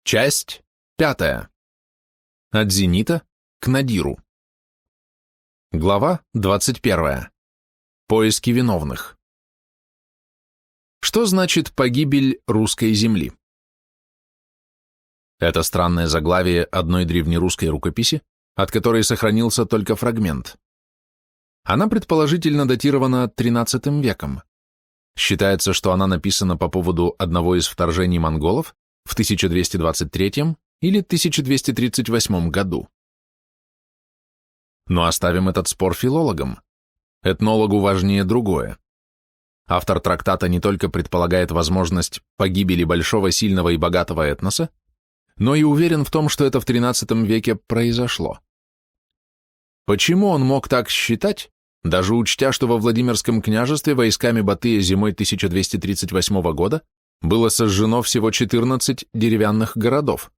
Часть 5. От зенита к надиру. Глава 21. Поиски виновных. Что значит погибель русской земли? Это странное заглавие одной древнерусской рукописи, от которой сохранился только фрагмент. Она предположительно датирована XIII веком. Считается, что она написана по поводу одного из вторжений монголов в 1223 или 1238 году. Но оставим этот спор филологам. Этнологу важнее другое. Автор трактата не только предполагает возможность погибели большого, сильного и богатого этноса, но и уверен в том, что это в XIII веке произошло. Почему он мог так считать, даже учтя, что во Владимирском княжестве войсками Батыя зимой 1238 года было сожжено всего 14 деревянных городов,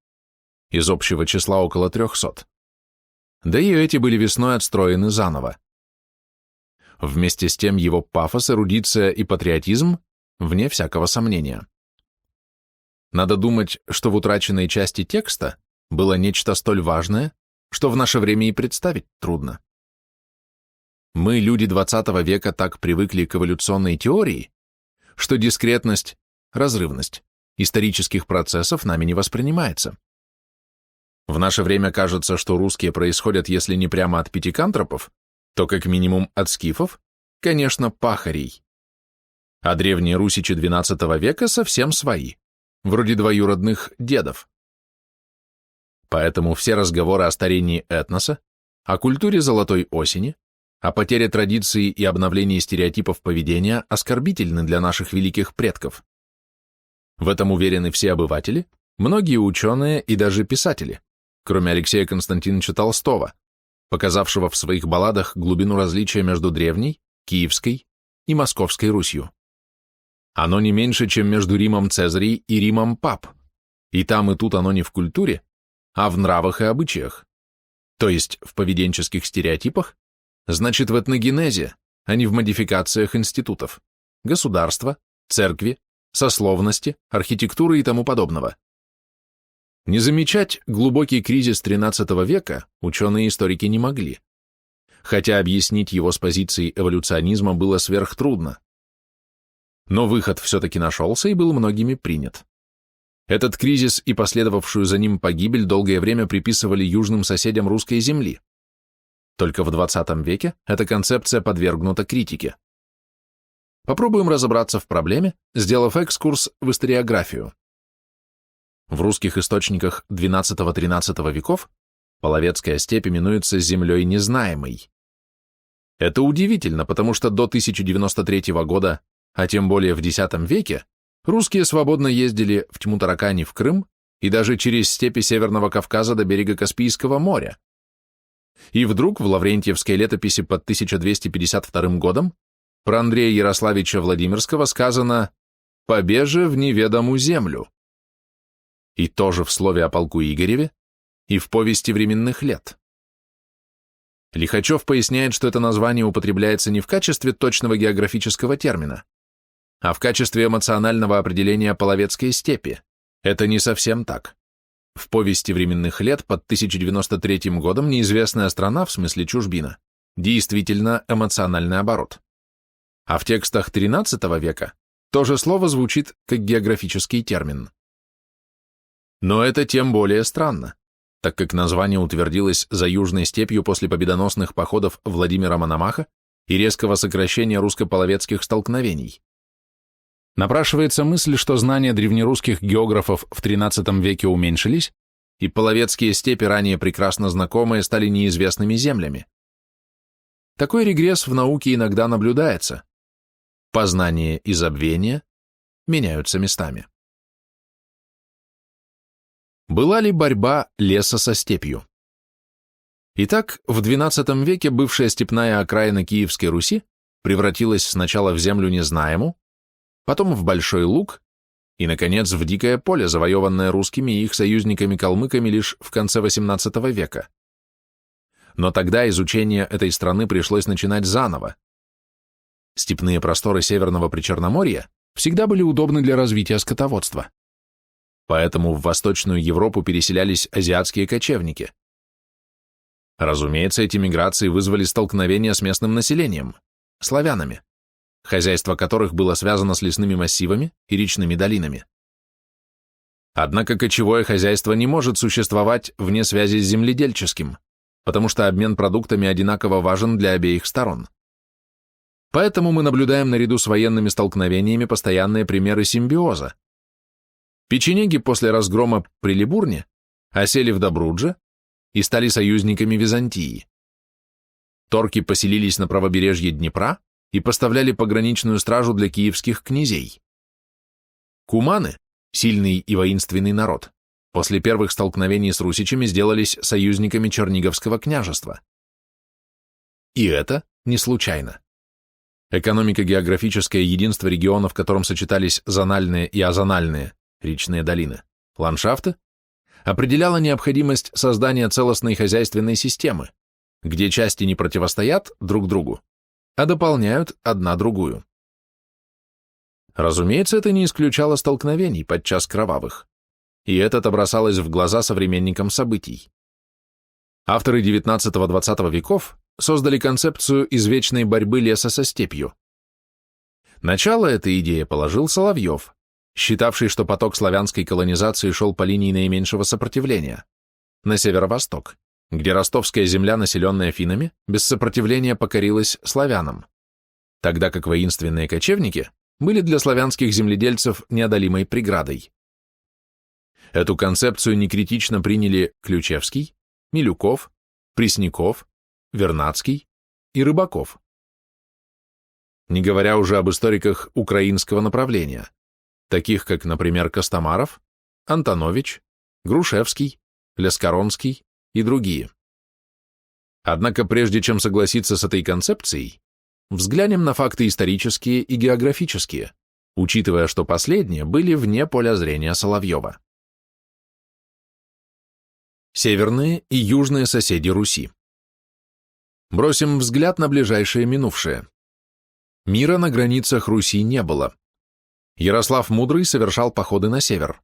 из общего числа около 300. Да и эти были весной отстроены заново. Вместе с тем его пафос, эрудиция и патриотизм вне всякого сомнения. Надо думать, что в утраченной части текста было нечто столь важное, что в наше время и представить трудно. Мы, люди XX века, так привыкли к эволюционной теории, что дискретность, разрывность исторических процессов нами не воспринимается. В наше время кажется, что русские происходят, если не прямо от пятикантропов, то как минимум от скифов, конечно, пахарей. А древние русичи XII века совсем свои, вроде двоюродных дедов. Поэтому все разговоры о старении этноса, о культуре золотой осени, о потере традиций и обновлении стереотипов поведения оскорбительны для наших великих предков. В этом уверены все обыватели, многие ученые и даже писатели, кроме Алексея Константиновича Толстого, показавшего в своих балладах глубину различия между древней, Киевской и Московской Русью. Оно не меньше, чем между Римом Цезарей и Римом Пап, и там и тут оно не в культуре, а в нравах и обычаях, то есть в поведенческих стереотипах, значит в этногенезе, а не в модификациях институтов, государства, церкви, сословности, архитектуры и тому подобного. Не замечать глубокий кризис XIII века ученые и историки не могли, хотя объяснить его с позиции эволюционизма было сверхтрудно. Но выход все-таки нашелся и был многими принят. Этот кризис и последовавшую за ним погибель долгое время приписывали южным соседям русской земли. Только в XX веке эта концепция подвергнута критике. Попробуем разобраться в проблеме, сделав экскурс в историографию. В русских источниках XII-XIII веков Половецкая степь именуется землей незнаемой. Это удивительно, потому что до 1093 года, а тем более в X веке, русские свободно ездили в Тьму-Таракани в Крым и даже через степи Северного Кавказа до берега Каспийского моря. И вдруг в Лаврентьевской летописи под 1252 годом про Андрея Ярославича Владимирского сказано «побеже в неведомую землю». И тоже в слове о полку Игореве и в повести временных лет. Лихачев поясняет, что это название употребляется не в качестве точного географического термина, а в качестве эмоционального определения Половецкой степи. Это не совсем так. В повести временных лет под 1093 годом неизвестная страна, в смысле чужбина, действительно эмоциональный оборот. А в текстах XIII века то же слово звучит как географический термин. Но это тем более странно, так как название утвердилось за Южной степью после победоносных походов Владимира Мономаха и резкого сокращения русско-половецких столкновений. Напрашивается мысль, что знания древнерусских географов в XIII веке уменьшились, и половецкие степи, ранее прекрасно знакомые, стали неизвестными землями. Такой регресс в науке иногда наблюдается. Познание и забвение меняются местами. Была ли борьба леса со степью? Итак, в XII веке бывшая степная окраина Киевской Руси превратилась сначала в землю незнаемую, потом в Большой Луг и, наконец, в дикое поле, завоеванное русскими и их союзниками-калмыками лишь в конце XVIII века. Но тогда изучение этой страны пришлось начинать заново. Степные просторы Северного Причерноморья всегда были удобны для развития скотоводства. поэтому в Восточную Европу переселялись азиатские кочевники. Разумеется, эти миграции вызвали столкновения с местным населением, славянами, хозяйство которых было связано с лесными массивами и речными долинами. Однако кочевое хозяйство не может существовать вне связи с земледельческим, потому что обмен продуктами одинаково важен для обеих сторон. Поэтому мы наблюдаем наряду с военными столкновениями постоянные примеры симбиоза. Печенеги после разгрома при Либурне осели в Добрудже и стали союзниками Византии. Торки поселились на правобережье Днепра и поставляли пограничную стражу для киевских князей. Куманы, сильный и воинственный народ, после первых столкновений с русичами сделались союзниками Черниговского княжества. И это не случайно. Экономико-географическое единство региона, в котором сочетались зональные и азональные, речные долины, ландшафты, определяло необходимость создания целостной хозяйственной системы, где части не противостоят друг другу, а дополняют одна другую. Разумеется, это не исключало столкновений, подчас кровавых, и это бросалось в глаза современникам событий. Авторы XIX-XX веков создали концепцию извечной борьбы леса со степью. Начало этой идеи положил Соловьев, считавший, что поток славянской колонизации шел по линии наименьшего сопротивления, на северо-восток, где ростовская земля, населенная финнами, без сопротивления покорилась славянам, тогда как воинственные кочевники были для славянских земледельцев неодолимой преградой. Эту концепцию некритично приняли Ключевский, Милюков, Пресняков, Вернадский и Рыбаков. Не говоря уже об историках украинского направления, таких как, например, Костомаров, Антонович, Грушевский, Лескоронский и другие. Однако прежде чем согласиться с этой концепцией, взглянем на факты исторические и географические, учитывая, что последние были вне поля зрения Соловьева. Северные и южные соседи Руси. Бросим взгляд на ближайшее минувшее. Мира на границах Руси не было. Ярослав Мудрый совершал походы на север.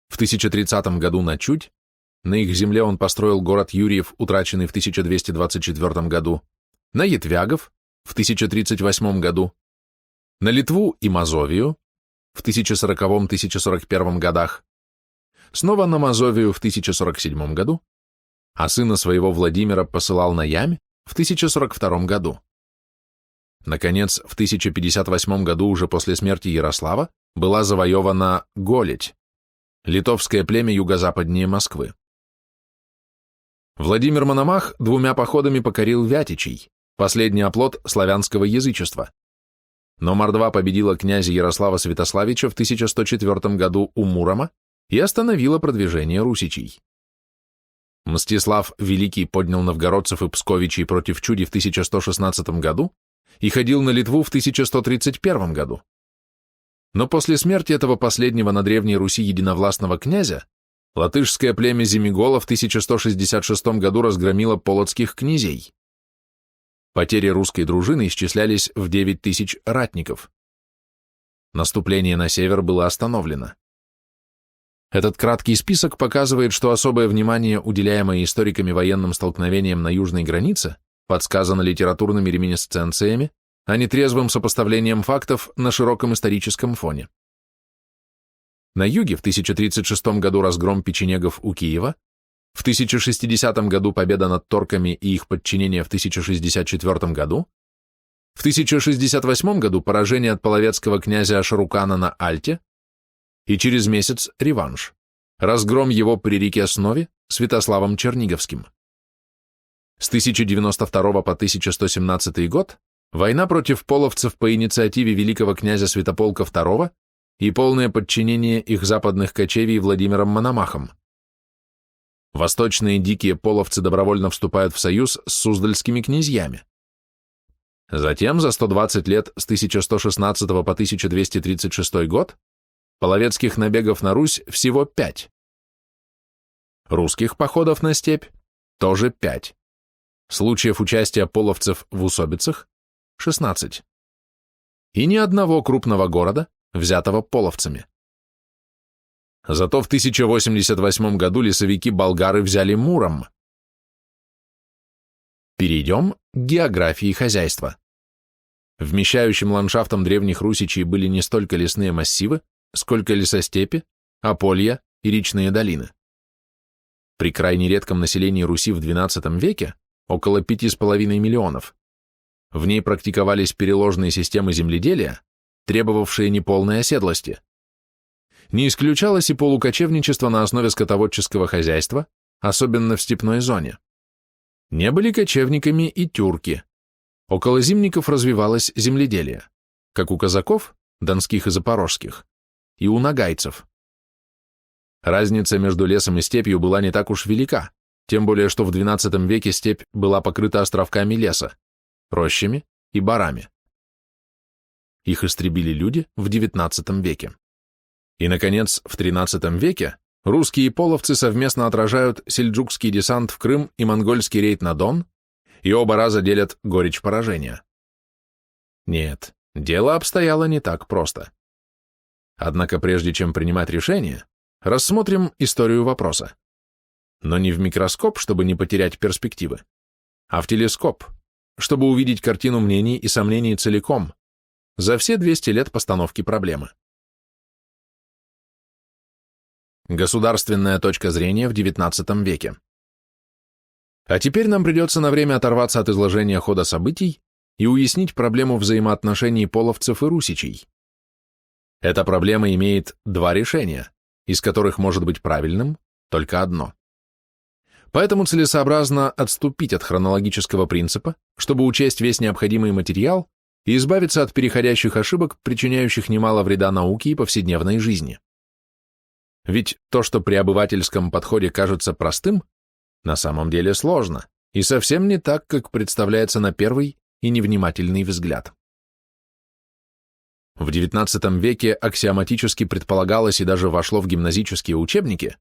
В 1030 году на Чудь, на их земле он построил город Юрьев, утраченный в 1224 году, на Ятвягов в 1038 году, на Литву и Мазовию в 1040-1041 годах, снова на Мазовию в 1047 году, а сына своего Владимира посылал на Ямь в 1042 году. Наконец, в 1058 году, уже после смерти Ярослава, была завоевана Голедь, литовское племя юго-западнее Москвы. Владимир Мономах двумя походами покорил Вятичей, последний оплот славянского язычества. Но Мордва победила князя Ярослава Святославича в 1104 году у Мурома и остановила продвижение русичей. Мстислав Великий поднял новгородцев и псковичей против Чуди в 1116 году и ходил на Литву в 1131 году. Но после смерти этого последнего на Древней Руси единовластного князя латышское племя Земигола в 1166 году разгромило полоцких князей. Потери русской дружины исчислялись в 9000 ратников. Наступление на север было остановлено. Этот краткий список показывает, что особое внимание, уделяемое историками военным столкновениям на южной границе, подсказано литературными реминисценциями, а не трезвым сопоставлением фактов на широком историческом фоне. На юге в 1036 году разгром печенегов у Киева, в 1060 году победа над торками и их подчинение в 1064 году, в 1068 году поражение от половецкого князя Ашарукана на Альте, и через месяц реванш, разгром его при реке Снове Святославом Черниговским. С 1092 по 1117 год война против половцев по инициативе великого князя Святополка II и полное подчинение их западных кочевий Владимиром Мономахом. Восточные дикие половцы добровольно вступают в союз с суздальскими князьями. Затем, за 120 лет с 1116 по 1236 год, половецких набегов на Русь всего 5. Русских походов на степь тоже 5. Случаев участия половцев в усобицах 16. И ни одного крупного города, взятого половцами. Зато в 1088 году лесовики-болгары взяли Муром. Перейдем к географии хозяйства. Вмещающим ландшафтом древних русичей были не столько лесные массивы, сколько лесостепи, ополья и речные долины. При крайне редком населении Руси в XII веке, около 5,5 миллионов, в ней практиковались переложные системы земледелия, требовавшие неполной оседлости. Не исключалось и полукочевничество на основе скотоводческого хозяйства, особенно в степной зоне. Не были кочевниками и тюрки. Около зимников развивалось земледелие, как у казаков, донских и запорожских, и у нагайцев. Разница между лесом и степью была не так уж велика, тем более что в XII веке степь была покрыта островками леса, рощами и барами. Их истребили люди в XIX веке. И, наконец, в XIII веке русские половцы совместно отражают сельджукский десант в Крым и монгольский рейд на Дон, и оба раза делят горечь поражения. Нет, дело обстояло не так просто. Однако прежде чем принимать решение, рассмотрим историю вопроса. Но не в микроскоп, чтобы не потерять перспективы, а в телескоп, чтобы увидеть картину мнений и сомнений целиком, за все 200 лет постановки проблемы. Государственная точка зрения в XIX веке. А теперь нам придется на время оторваться от изложения хода событий и уяснить проблему взаимоотношений половцев и русичей. Эта проблема имеет два решения, из которых может быть правильным только одно. Поэтому целесообразно отступить от хронологического принципа, чтобы учесть весь необходимый материал и избавиться от переходящих ошибок, причиняющих немало вреда науке и повседневной жизни. Ведь то, что при обывательском подходе кажется простым, на самом деле сложно, и совсем не так, как представляется на первый и невнимательный взгляд. В XIX веке аксиоматически предполагалось и даже вошло в гимназические учебники,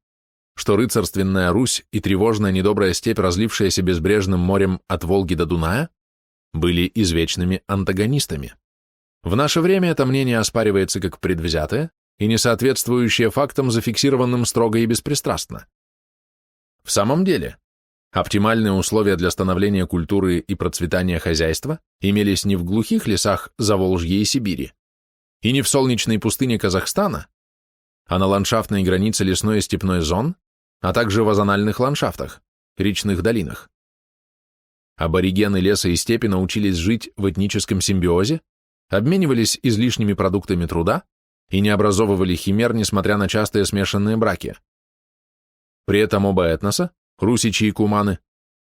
что рыцарственная Русь и тревожная недобрая степь, разлившаяся безбрежным морем от Волги до Дуная, были извечными антагонистами. В наше время это мнение оспаривается как предвзятое и не соответствующее фактам, зафиксированным строго и беспристрастно. В самом деле, оптимальные условия для становления культуры и процветания хозяйства имелись не в глухих лесах Заволжья и Сибири, и не в солнечной пустыне Казахстана, а на ландшафтной границе лесной и степной зон, а также в озональных ландшафтах, речных долинах. Аборигены леса и степи научились жить в этническом симбиозе, обменивались излишними продуктами труда и не образовывали химер, несмотря на частые смешанные браки. При этом оба этноса, русичи и куманы,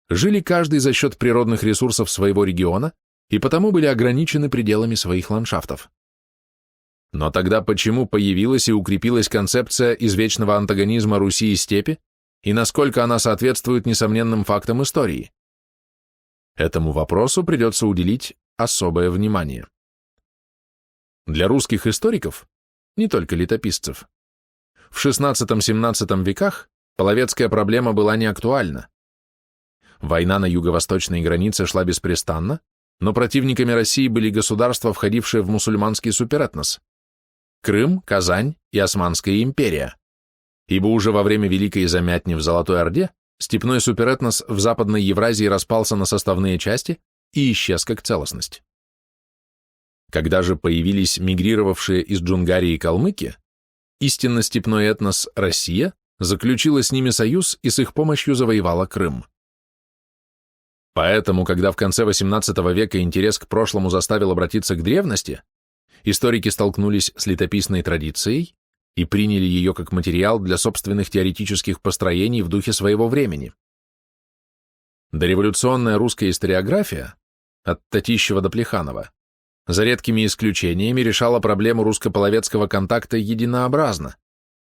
жили каждый за счет природных ресурсов своего региона и потому были ограничены пределами своих ландшафтов. Но тогда почему появилась и укрепилась концепция извечного антагонизма Руси и степи, и насколько она соответствует несомненным фактам истории? Этому вопросу придется уделить особое внимание. Для русских историков, не только летописцев, в XVI-XVII веках половецкая проблема была не актуальна. Война на юго-восточной границе шла беспрестанно, но противниками России были государства, входившие в мусульманский суперэтнос – Крым, Казань и Османская империя, ибо уже во время Великой Замятни в Золотой Орде степной суперэтнос в Западной Евразии распался на составные части и исчез как целостность. Когда же появились мигрировавшие из Джунгарии калмыки, истинно степной этнос Россия заключила с ними союз и с их помощью завоевала Крым. Поэтому, когда в конце XVIII века интерес к прошлому заставил обратиться к древности, историки столкнулись с летописной традицией и приняли ее как материал для собственных теоретических построений в духе своего времени. Дореволюционная русская историография, от Татищева до Плеханова, за редкими исключениями решала проблему русско-половецкого контакта единообразно,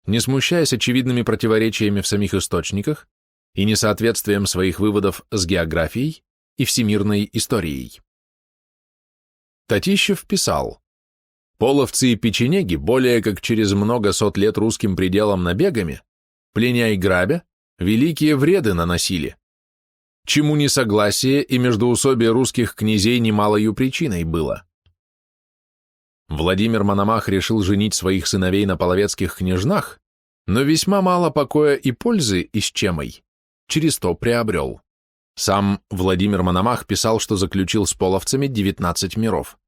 не смущаясь очевидными противоречиями в самих источниках и несоответствием своих выводов с географией и всемирной историей. Татищев писал: «Половцы и печенеги более как через много сот лет русским пределам набегами, пленя и грабя, великие вреды наносили, чему несогласие и междоусобие русских князей немалою причиной было. Владимир Мономах решил женить своих сыновей на половецких княжнах, но весьма мало покоя и пользы исчемой через то приобрел. Сам Владимир Мономах писал, что заключил с половцами 19 миров.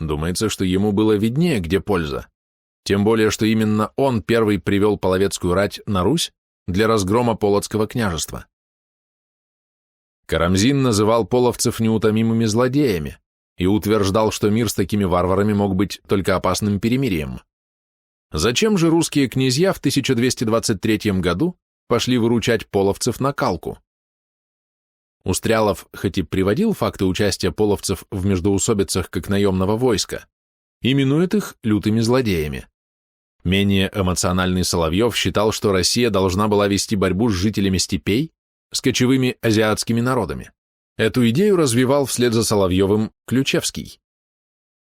Думается, что ему было виднее, где польза, тем более, что именно он первый привел половецкую рать на Русь для разгрома Полоцкого княжества. Карамзин называл половцев неутомимыми злодеями и утверждал, что мир с такими варварами мог быть только опасным перемирием. Зачем же русские князья в 1223 году пошли выручать половцев на Калку? Устрялов хоть и приводил факты участия половцев в междоусобицах как наемного войска, именует их лютыми злодеями. Менее эмоциональный Соловьев считал, что Россия должна была вести борьбу с жителями степей, с кочевыми азиатскими народами. Эту идею развивал вслед за Соловьевым Ключевский.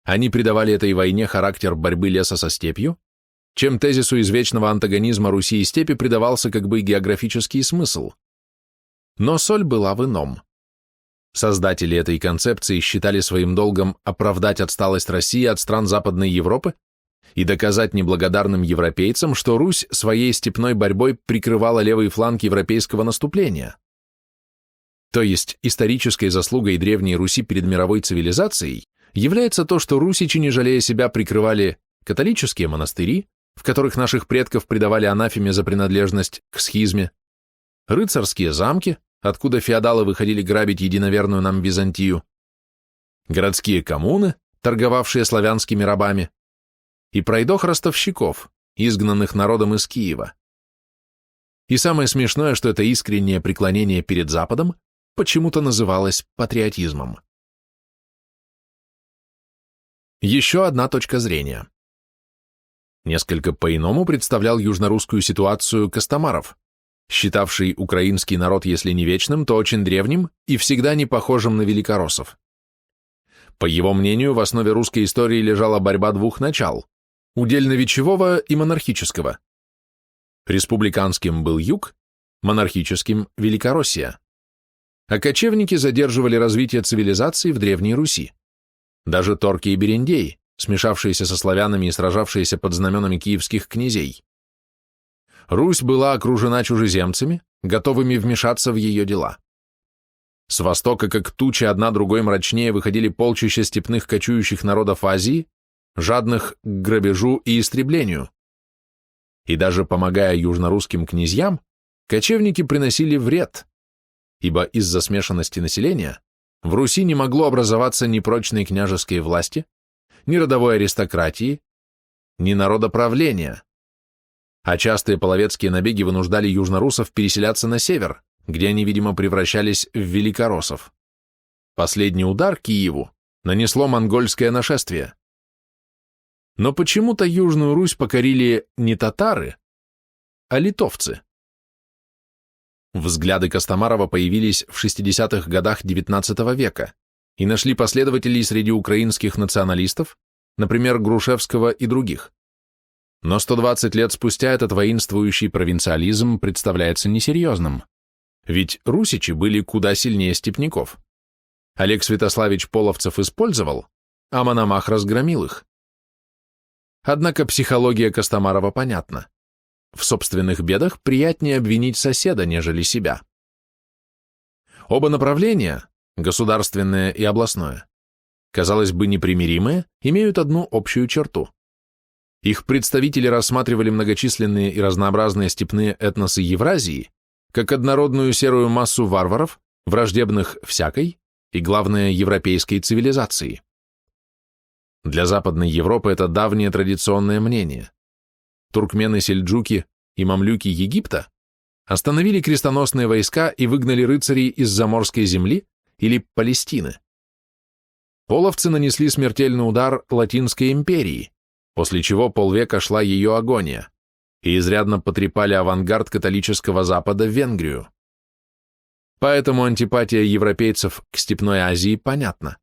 Они придавали этой войне характер борьбы леса со степью, чем тезису извечного антагонизма Руси и степи придавался как бы географический смысл. Но соль была в ином. Создатели этой концепции считали своим долгом оправдать отсталость России от стран Западной Европы и доказать неблагодарным европейцам, что Русь своей степной борьбой прикрывала левый фланг европейского наступления. То есть исторической заслугой Древней Руси перед мировой цивилизацией является то, что русичи, не жалея себя, прикрывали католические монастыри, в которых наших предков предавали анафеме за принадлежность к схизме, рыцарские замки, откуда феодалы выходили грабить единоверную нам Византию, городские коммуны, торговавшие славянскими рабами, и пройдох-ростовщиков, изгнанных народом из Киева. И самое смешное, что это искреннее преклонение перед Западом почему-то называлось патриотизмом. Еще одна точка зрения. Несколько по-иному представлял южнорусскую ситуацию Костомаров, считавший украинский народ, если не вечным, то очень древним и всегда не похожим на великороссов. По его мнению, в основе русской истории лежала борьба двух начал – удельно-вечевого и монархического. Республиканским был юг, монархическим – Великороссия. А кочевники задерживали развитие цивилизации в Древней Руси. Даже торки и берендеи, смешавшиеся со славянами и сражавшиеся под знаменами киевских князей. Русь была окружена чужеземцами, готовыми вмешаться в ее дела. С востока, как тучи, одна другой мрачнее, выходили полчища степных кочующих народов Азии, жадных к грабежу и истреблению. И даже помогая южнорусским князьям, кочевники приносили вред, ибо из-за смешанности населения в Руси не могло образоваться ни прочной княжеской власти, ни родовой аристократии, ни народоправления, а частые половецкие набеги вынуждали южнорусов переселяться на север, где они, видимо, превращались в великороссов. Последний удар Киеву нанесло монгольское нашествие. Но почему-то Южную Русь покорили не татары, а литовцы. Взгляды Костомарова появились в 60-х годах XIX века и нашли последователей среди украинских националистов, например, Грушевского и других. Но 120 лет спустя этот воинствующий провинциализм представляется несерьезным, ведь русичи были куда сильнее степняков. Олег Святославич половцев использовал, а Мономах разгромил их. Однако психология Костомарова понятна. В собственных бедах приятнее обвинить соседа, нежели себя. Оба направления, государственное и областное, казалось бы, непримиримые, имеют одну общую черту. Их представители рассматривали многочисленные и разнообразные степные этносы Евразии как однородную серую массу варваров, враждебных всякой и, главное, европейской цивилизации. Для Западной Европы это давнее традиционное мнение. Туркмены-сельджуки и мамлюки Египта остановили крестоносные войска и выгнали рыцарей из Заморской земли или Палестины. Половцы нанесли смертельный удар Латинской империи, после чего полвека шла ее агония, и изрядно потрепали авангард католического Запада в Венгрию. Поэтому антипатия европейцев к Степной Азии понятна.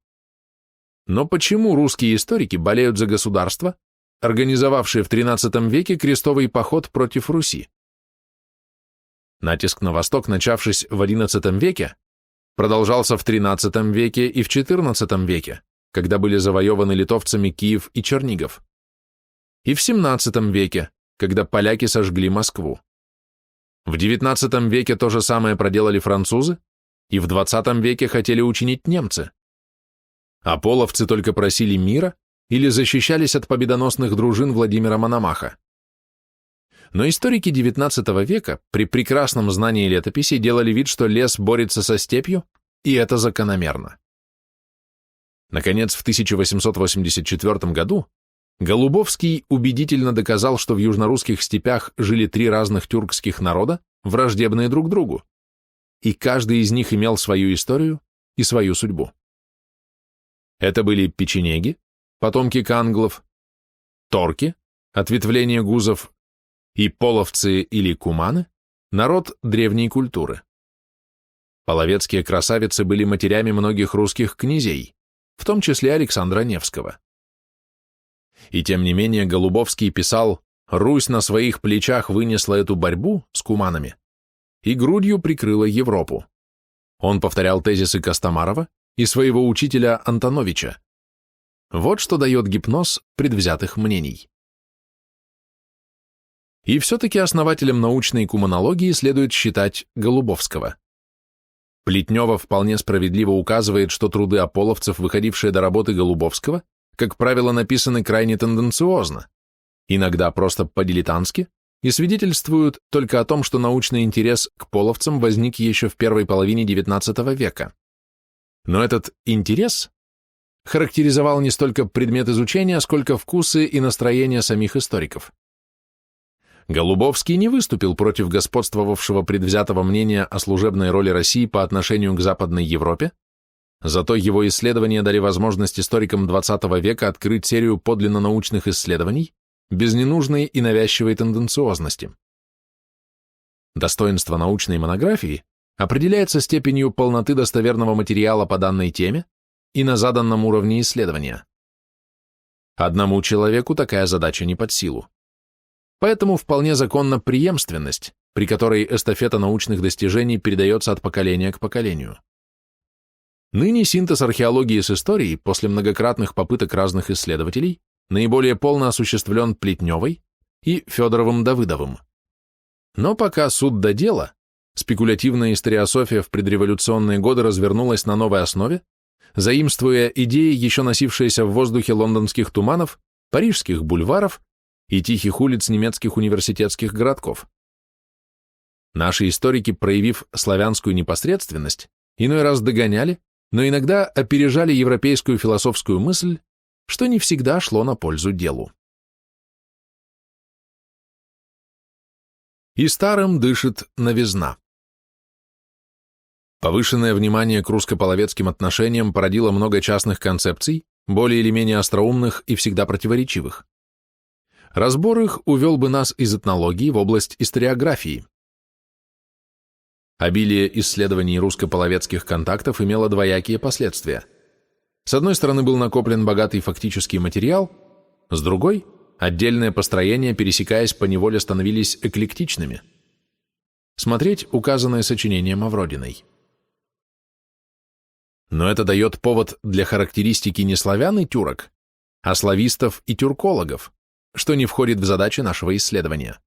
Но почему русские историки болеют за государство, организовавшее в XIII веке крестовый поход против Руси? Натиск на восток, начавшись в XI веке, продолжался в XIII веке и в XIV веке, когда были завоеваны литовцами Киев и Чернигов, и в XVII веке, когда поляки сожгли Москву. В XIX веке то же самое проделали французы, и в XX веке хотели учинить немцы. А половцы только просили мира или защищались от победоносных дружин Владимира Мономаха. Но историки XIX века при прекрасном знании летописи делали вид, что лес борется со степью, и это закономерно. Наконец, в 1884 году Голубовский убедительно доказал, что в южнорусских степях жили три разных тюркских народа, враждебные друг другу, и каждый из них имел свою историю и свою судьбу. Это были печенеги, потомки канглов, торки, ответвление гузов, и половцы или куманы, народ древней культуры. Половецкие красавицы были матерями многих русских князей, в том числе Александра Невского. И тем не менее Голубовский писал: «Русь на своих плечах вынесла эту борьбу с куманами и грудью прикрыла Европу». Он повторял тезисы Костомарова и своего учителя Антоновича. Вот что дает гипноз предвзятых мнений. И все-таки основателем научной куманологии следует считать Голубовского. Плетнева вполне справедливо указывает, что труды аполловцев, выходившие до работы Голубовского, как правило, написаны крайне тенденциозно, иногда просто по-дилетантски, и свидетельствуют только о том, что научный интерес к половцам возник еще в первой половине XIX века. Но этот интерес характеризовал не столько предмет изучения, сколько вкусы и настроения самих историков. Голубовский не выступил против господствовавшего предвзятого мнения о служебной роли России по отношению к Западной Европе, зато его исследования дали возможность историкам XX века открыть серию подлинно научных исследований без ненужной и навязчивой тенденциозности. Достоинство научной монографии определяется степенью полноты достоверного материала по данной теме и на заданном уровне исследования. Одному человеку такая задача не под силу. Поэтому вполне законна преемственность, при которой эстафета научных достижений передается от поколения к поколению. Ныне синтез археологии с историей после многократных попыток разных исследователей наиболее полно осуществлен Плетневой и Федоровым-Давыдовым. Но пока суд до дела, спекулятивная историософия в предреволюционные годы развернулась на новой основе, заимствуя идеи, еще носившиеся в воздухе лондонских туманов, парижских бульваров и тихих улиц немецких университетских городков. Наши историки, проявив славянскую непосредственность, иной раз догоняли, но иногда опережали европейскую философскую мысль, что не всегда шло на пользу делу. И старым дышит новизна. Повышенное внимание к русско-половецким отношениям породило много частных концепций, более или менее остроумных и всегда противоречивых. Разбор их увел бы нас из этнологии в область историографии. Обилие исследований русско-половецких контактов имело двоякие последствия. С одной стороны, был накоплен богатый фактический материал, с другой – отдельные построения, пересекаясь поневоле, становились эклектичными. Смотреть указанное сочинение Мавродиной. Но это дает повод для характеристики не славян и тюрок, а славистов и тюркологов, что не входит в задачи нашего исследования.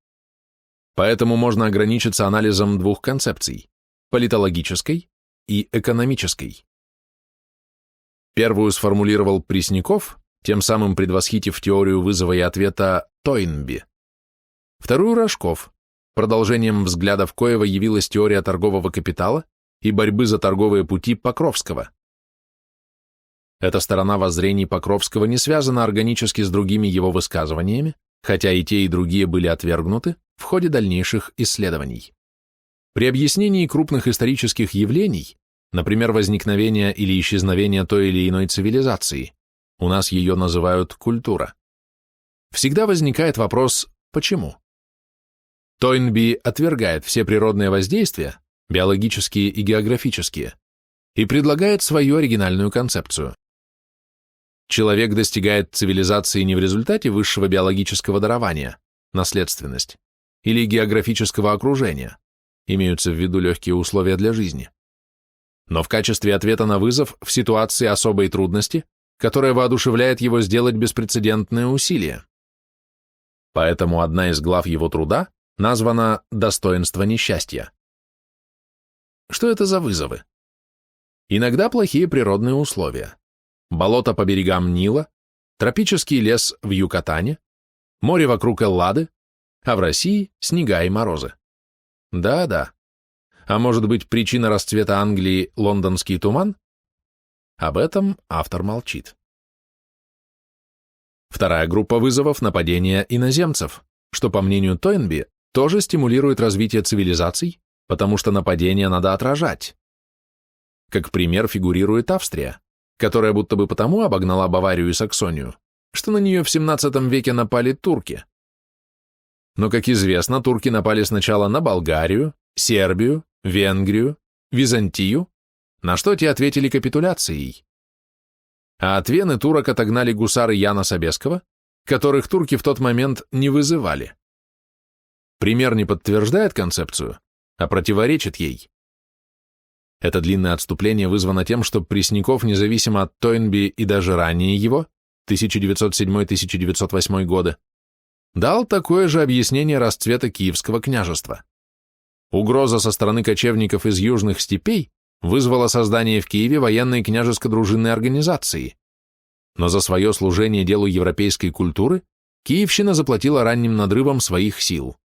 Поэтому можно ограничиться анализом двух концепций – политологической и экономической. Первую сформулировал Пресняков, тем самым предвосхитив теорию вызова и ответа Тойнби. Вторую – Рожков, продолжением взглядов коего явилась теория торгового капитала и борьбы за торговые пути Покровского. Эта сторона воззрений Покровского не связана органически с другими его высказываниями, хотя и те, и другие были отвергнуты в ходе дальнейших исследований. При объяснении крупных исторических явлений, например, возникновения или исчезновения той или иной цивилизации, у нас ее называют культура, всегда возникает вопрос «почему?». Тойнби отвергает все природные воздействия, биологические и географические, и предлагает свою оригинальную концепцию. Человек достигает цивилизации не в результате высшего биологического дарования, наследственность, или географического окружения, имеются в виду легкие условия для жизни, но в качестве ответа на вызов в ситуации особой трудности, которая воодушевляет его сделать беспрецедентные усилия. Поэтому одна из глав его труда названа «Достоинство несчастья». Что это за вызовы? Иногда плохие природные условия. Болото по берегам Нила, тропический лес в Юкатане, море вокруг Эллады, а в России снега и морозы. Да-да. А может быть, причина расцвета Англии – лондонский туман? Об этом автор молчит. Вторая группа вызовов – нападения иноземцев, что, по мнению Тойнби, тоже стимулирует развитие цивилизаций, потому что нападения надо отражать. Как пример фигурирует Австрия, которая будто бы потому обогнала Баварию и Саксонию, что на нее в XVII веке напали турки. Но, как известно, турки напали сначала на Болгарию, Сербию, Венгрию, Византию, на что те ответили капитуляцией. А от Вены турок отогнали гусары Яна Собеского, которых турки в тот момент не вызывали. Пример не подтверждает концепцию, а противоречит ей. Это длинное отступление вызвано тем, что Пресняков, независимо от Тойнби и даже ранее его, 1907-1908 годы, дал такое же объяснение расцвета Киевского княжества. Угроза со стороны кочевников из южных степей вызвала создание в Киеве военной княжеско-дружинной организации, но за свое служение делу европейской культуры Киевщина заплатила ранним надрывом своих сил.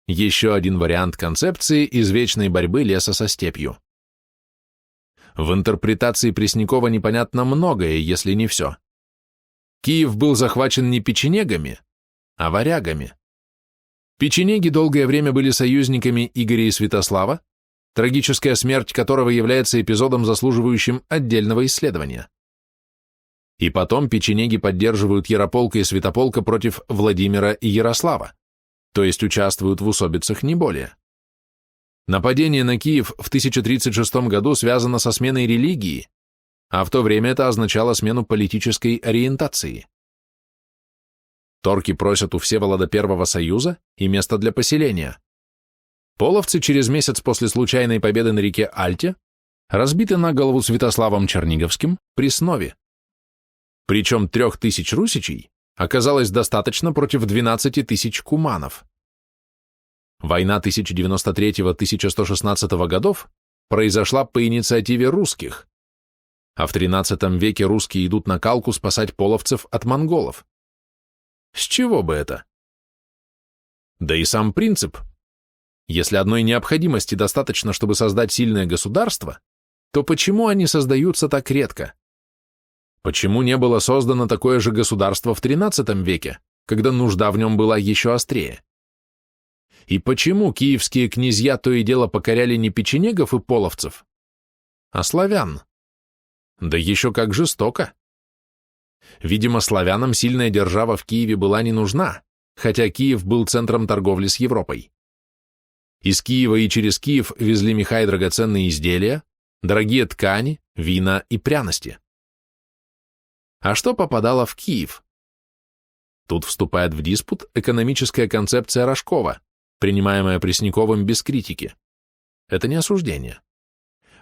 Еще один вариант концепции извечной борьбы леса со степью. В интерпретации Преснякова непонятно многое, если не все. Киев был захвачен не печенегами, а варягами. Печенеги долгое время были союзниками Игоря и Святослава, трагическая смерть которого является эпизодом, заслуживающим отдельного исследования. И потом печенеги поддерживают Ярополка и Святополка против Владимира и Ярослава, то есть участвуют в усобицах не более. Нападение на Киев в 1036 году связано со сменой религии, а в то время это означало смену политической ориентации. Торки просят у Всеволода I союза и место для поселения. Половцы через месяц после случайной победы на реке Альте разбиты на голову Святославом Черниговским при Снове. Причем 3000 русичей оказалось достаточно против 12 тысяч куманов. Война 1093-1116 годов произошла по инициативе русских, а в XIII веке русские идут на Калку спасать половцев от монголов. С чего бы это? Да и сам принцип. Если одной необходимости достаточно, чтобы создать сильное государство, то почему они создаются так редко? Почему не было создано такое же государство в XIII веке, когда нужда в нем была еще острее? И почему киевские князья то и дело покоряли не печенегов и половцев, а славян? Да еще как жестоко. Видимо, славянам сильная держава в Киеве была не нужна, хотя Киев был центром торговли с Европой. Из Киева и через Киев везли меха и драгоценные изделия, дорогие ткани, вина и пряности. А что попадало в Киев? Тут вступает в диспут экономическая концепция Рожкова, принимаемая Пресняковым без критики. Это не осуждение.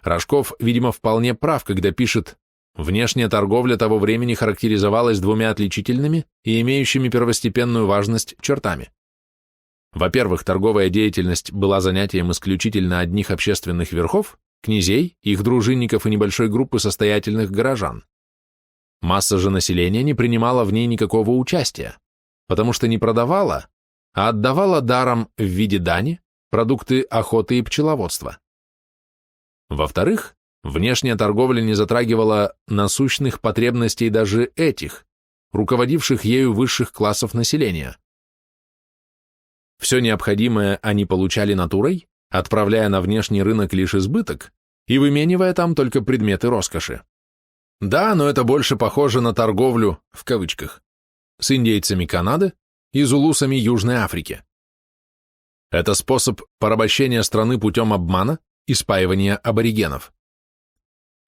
Рожков, видимо, вполне прав, когда пишет: «Внешняя торговля того времени характеризовалась двумя отличительными и имеющими первостепенную важность чертами. Во-первых, торговая деятельность была занятием исключительно одних общественных верхов, князей, их дружинников и небольшой группы состоятельных горожан. Масса же населения не принимала в ней никакого участия, потому что не продавала, а отдавала даром в виде дани продукты охоты и пчеловодства. Во-вторых, внешняя торговля не затрагивала насущных потребностей даже этих, руководивших ею высших классов населения. Все необходимое они получали натурой, отправляя на внешний рынок лишь избыток и выменивая там только предметы роскоши. Да, но это больше похоже на торговлю, в кавычках, с индейцами Канады и зулусами Южной Африки. Это способ порабощения страны путем обмана и спаивания аборигенов.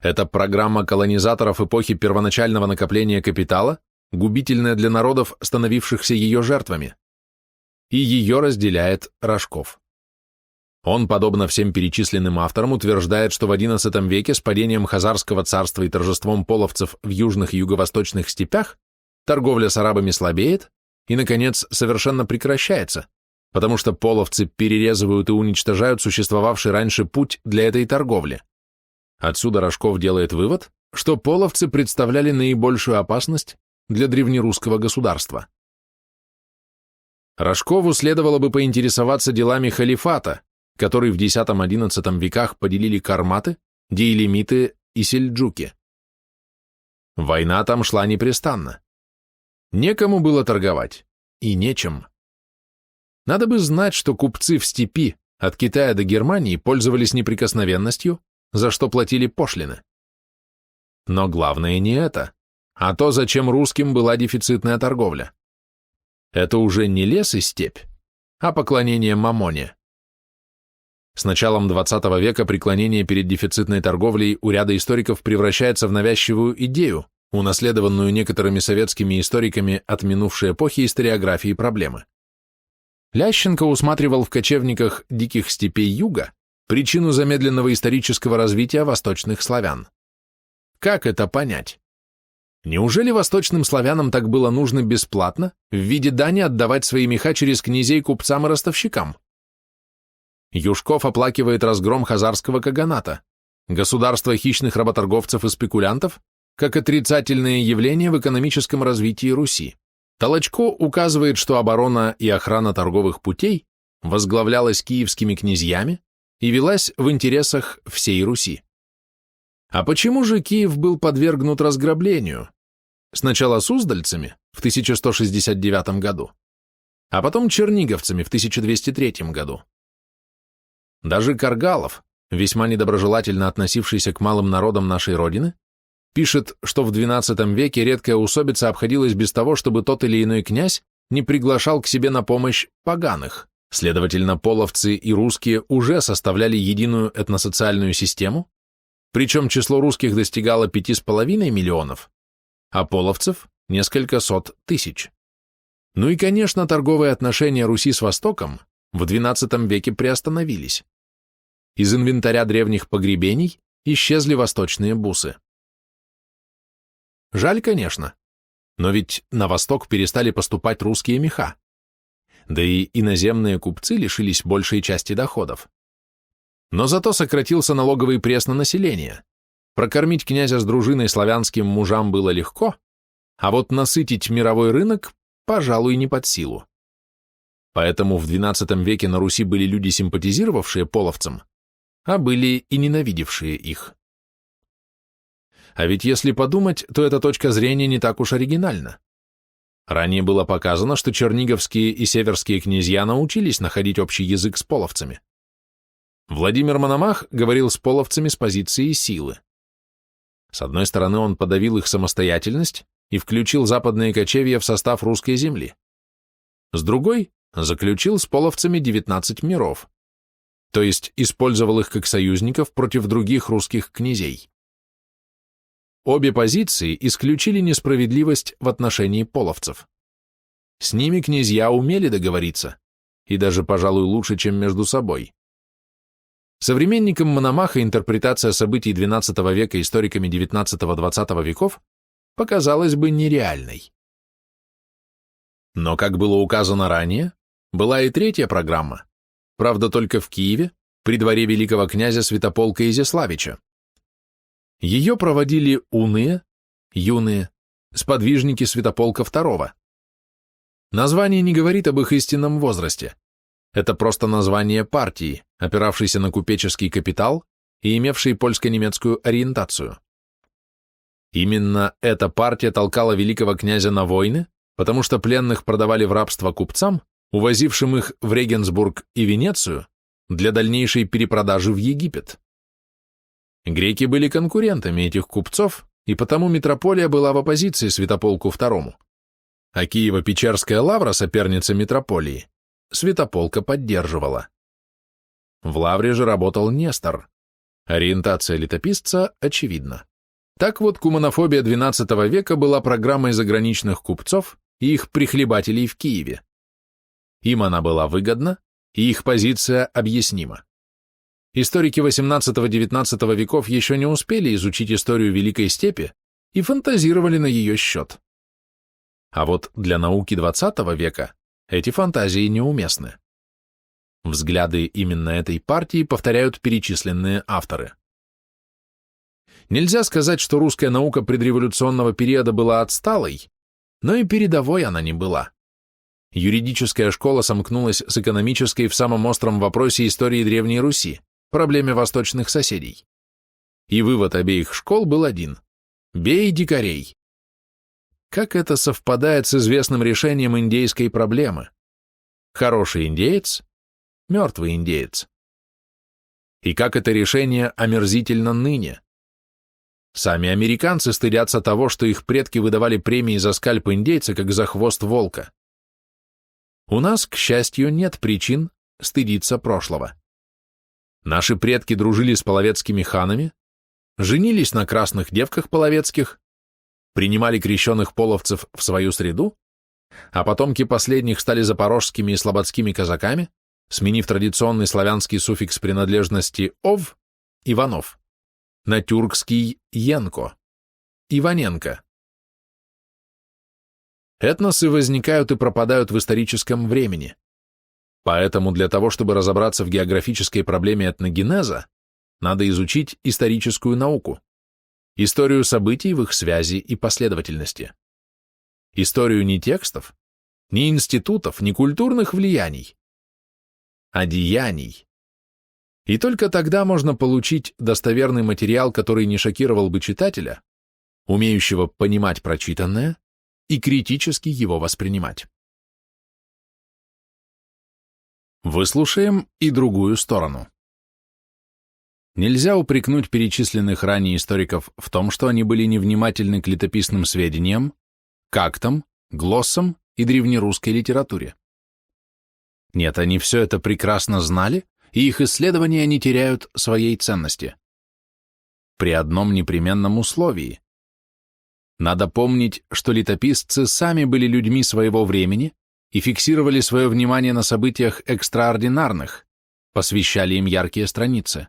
Это программа колонизаторов эпохи первоначального накопления капитала, губительная для народов, становившихся ее жертвами. И ее разделяет Рожков. Он, подобно всем перечисленным авторам, утверждает, что в XI веке с падением Хазарского царства и торжеством половцев в южных и юго-восточных степях торговля с арабами слабеет, и, наконец, совершенно прекращается, потому что половцы перерезывают и уничтожают существовавший раньше путь для этой торговли. Отсюда Рожков делает вывод, что половцы представляли наибольшую опасность для древнерусского государства. Рожкову следовало бы поинтересоваться делами халифата, который в X-XI веках поделили карматы, дейлемиты и сельджуки. Война там шла непрестанно. Некому было торговать, и нечем. Надо бы знать, что купцы в степи от Китая до Германии пользовались неприкосновенностью, за что платили пошлины. Но главное не это, а то, зачем русским была дефицитная торговля. Это уже не лес и степь, а поклонение Мамоне. С началом XX века преклонение перед дефицитной торговлей у ряда историков превращается в навязчивую идею, унаследованную некоторыми советскими историками от минувшей эпохи историографии проблемы. Лященко усматривал в кочевниках диких степей юга причину замедленного исторического развития восточных славян. Как это понять? Неужели восточным славянам так было нужно бесплатно в виде дани отдавать свои меха через князей купцам и ростовщикам? Юшков оплакивает разгром хазарского каганата, государства хищных работорговцев и спекулянтов, как отрицательное явление в экономическом развитии Руси. Толочко указывает, что оборона и охрана торговых путей возглавлялась киевскими князьями и велась в интересах всей Руси. А почему же Киев был подвергнут разграблению? Сначала суздальцами в 1169 году, а потом черниговцами в 1203 году. Даже Каргалов, весьма недоброжелательно относившийся к малым народам нашей Родины, пишет, что в XII веке редкая усобица обходилась без того, чтобы тот или иной князь не приглашал к себе на помощь поганых. Следовательно, половцы и русские уже составляли единую этносоциальную систему, причем число русских достигало 5,5 миллионов, а половцев – несколько сот тысяч. Ну и, конечно, торговые отношения Руси с Востоком в XII веке приостановились. Из инвентаря древних погребений исчезли восточные бусы. Жаль, конечно, но ведь на восток перестали поступать русские меха, да и иноземные купцы лишились большей части доходов. Но зато сократился налоговый пресс на население. Прокормить князя с дружиной славянским мужам было легко, а вот насытить мировой рынок, пожалуй, не под силу. Поэтому в XII веке на Руси были люди, симпатизировавшие половцам, а были и ненавидевшие их. А ведь если подумать, то эта точка зрения не так уж оригинальна. Ранее было показано, что черниговские и северские князья научились находить общий язык с половцами. Владимир Мономах говорил с половцами с позиции силы. С одной стороны, он подавил их самостоятельность и включил западные кочевья в состав русской земли. С другой, заключил с половцами 19 миров, то есть использовал их как союзников против других русских князей. Обе позиции исключили несправедливость в отношении половцев. С ними князья умели договориться, и даже, пожалуй, лучше, чем между собой. Современникам Мономаха интерпретация событий XII века историками XIX-XX веков показалась бы нереальной. Но, как было указано ранее, была и третья программа, правда только в Киеве, при дворе великого князя Святополка Изяславича. Ее проводили уные, юные, сподвижники Святополка II. Название не говорит об их истинном возрасте. Это просто название партии, опиравшейся на купеческий капитал и имевшей польско-немецкую ориентацию. Именно эта партия толкала великого князя на войны, потому что пленных продавали в рабство купцам, увозившим их в Регенсбург и Венецию для дальнейшей перепродажи в Египет. Греки были конкурентами этих купцов, и потому митрополия была в оппозиции Святополку II, а Киево-Печерская лавра, соперница митрополии, Святополка поддерживала. В лавре же работал Нестор. Ориентация летописца очевидна. Так вот, куманофобия XII века была программой заграничных купцов и их прихлебателей в Киеве. Им она была выгодна, и их позиция объяснима. Историки XVIII-XIX веков еще не успели изучить историю Великой Степи и фантазировали на ее счет. А вот для науки XX века эти фантазии неуместны. Взгляды именно этой партии повторяют перечисленные авторы. Нельзя сказать, что русская наука предреволюционного периода была отсталой, но и передовой она не была. Юридическая школа сомкнулась с экономической в самом остром вопросе истории Древней Руси, проблеме восточных соседей. И вывод обеих школ был один – бей дикарей. Как это совпадает с известным решением индейской проблемы? Хороший индеец – мертвый индеец. И как это решение омерзительно ныне? Сами американцы стыдятся того, что их предки выдавали премии за скальп индейца, как за хвост волка. У нас, к счастью, нет причин стыдиться прошлого. Наши предки дружили с половецкими ханами, женились на красных девках половецких, принимали крещенных половцев в свою среду, а потомки последних стали запорожскими и слободскими казаками, сменив традиционный славянский суффикс принадлежности «ов» – Иванов, на тюркский «янко» – Иваненко. Этносы возникают и пропадают в историческом времени. Поэтому для того, чтобы разобраться в географической проблеме этногенеза, надо изучить историческую науку, историю событий в их связи и последовательности. Историю не текстов, ни институтов, ни культурных влияний, а деяний. И только тогда можно получить достоверный материал, который не шокировал бы читателя, умеющего понимать прочитанное и критически его воспринимать. Выслушаем и другую сторону. Нельзя упрекнуть перечисленных ранее историков в том, что они были невнимательны к летописным сведениям, к актам, глоссам и древнерусской литературе. Нет, они все это прекрасно знали, и их исследования не теряют своей ценности. При одном непременном условии. Надо помнить, что летописцы сами были людьми своего времени и фиксировали свое внимание на событиях экстраординарных, посвящали им яркие страницы.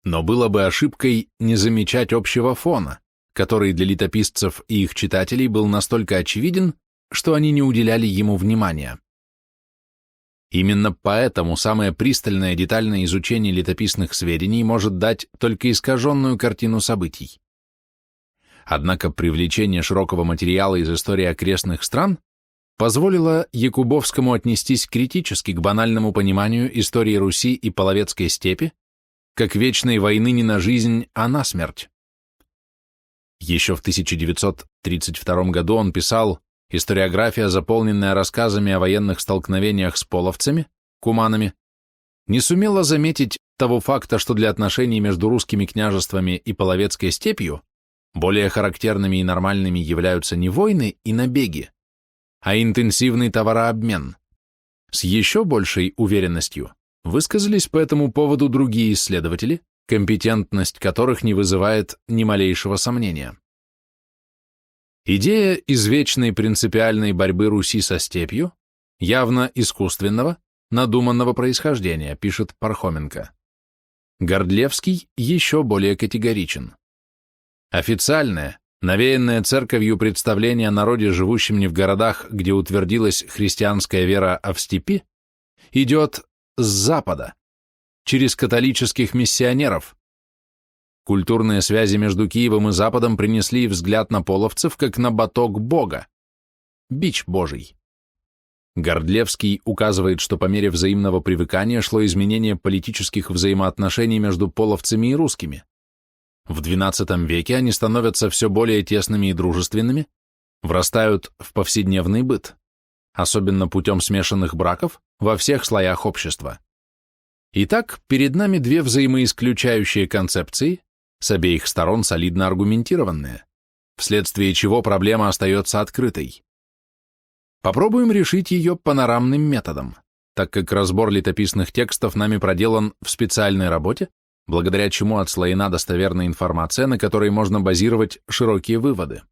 Но было бы ошибкой не замечать общего фона, который для летописцев и их читателей был настолько очевиден, что они не уделяли ему внимания. Именно поэтому самое пристальное детальное изучение летописных сведений может дать только искаженную картину событий. Однако привлечение широкого материала из истории окрестных стран позволило Якубовскому отнестись критически к банальному пониманию истории Руси и Половецкой степи как вечной войны не на жизнь, а на смерть. Еще в 1932 году он писал: историография, заполненная рассказами о военных столкновениях с половцами, куманами, не сумела заметить того факта, что для отношений между русскими княжествами и Половецкой степью более характерными и нормальными являются не войны и набеги, а интенсивный товарообмен. С еще большей уверенностью высказались по этому поводу другие исследователи, компетентность которых не вызывает ни малейшего сомнения. Идея извечной принципиальной борьбы Руси со степью явно искусственного, надуманного происхождения, пишет Пархоменко. Гордлевский еще более категоричен. Официальное, навеянное церковью представление о народе, живущем не в городах, где утвердилась христианская вера, а в степи, идет с запада, через католических миссионеров. Культурные связи между Киевом и Западом принесли взгляд на половцев как на батог Бога, бич Божий. Гордлевский указывает, что по мере взаимного привыкания шло изменение политических взаимоотношений между половцами и русскими. В XII веке они становятся все более тесными и дружественными, врастают в повседневный быт, особенно путем смешанных браков во всех слоях общества. Итак, перед нами две взаимоисключающие концепции, с обеих сторон солидно аргументированные, вследствие чего проблема остается открытой. Попробуем решить ее панорамным методом, так как разбор летописных текстов нами проделан в специальной работе, благодаря чему отслоена достоверная информация, на которой можно базировать широкие выводы.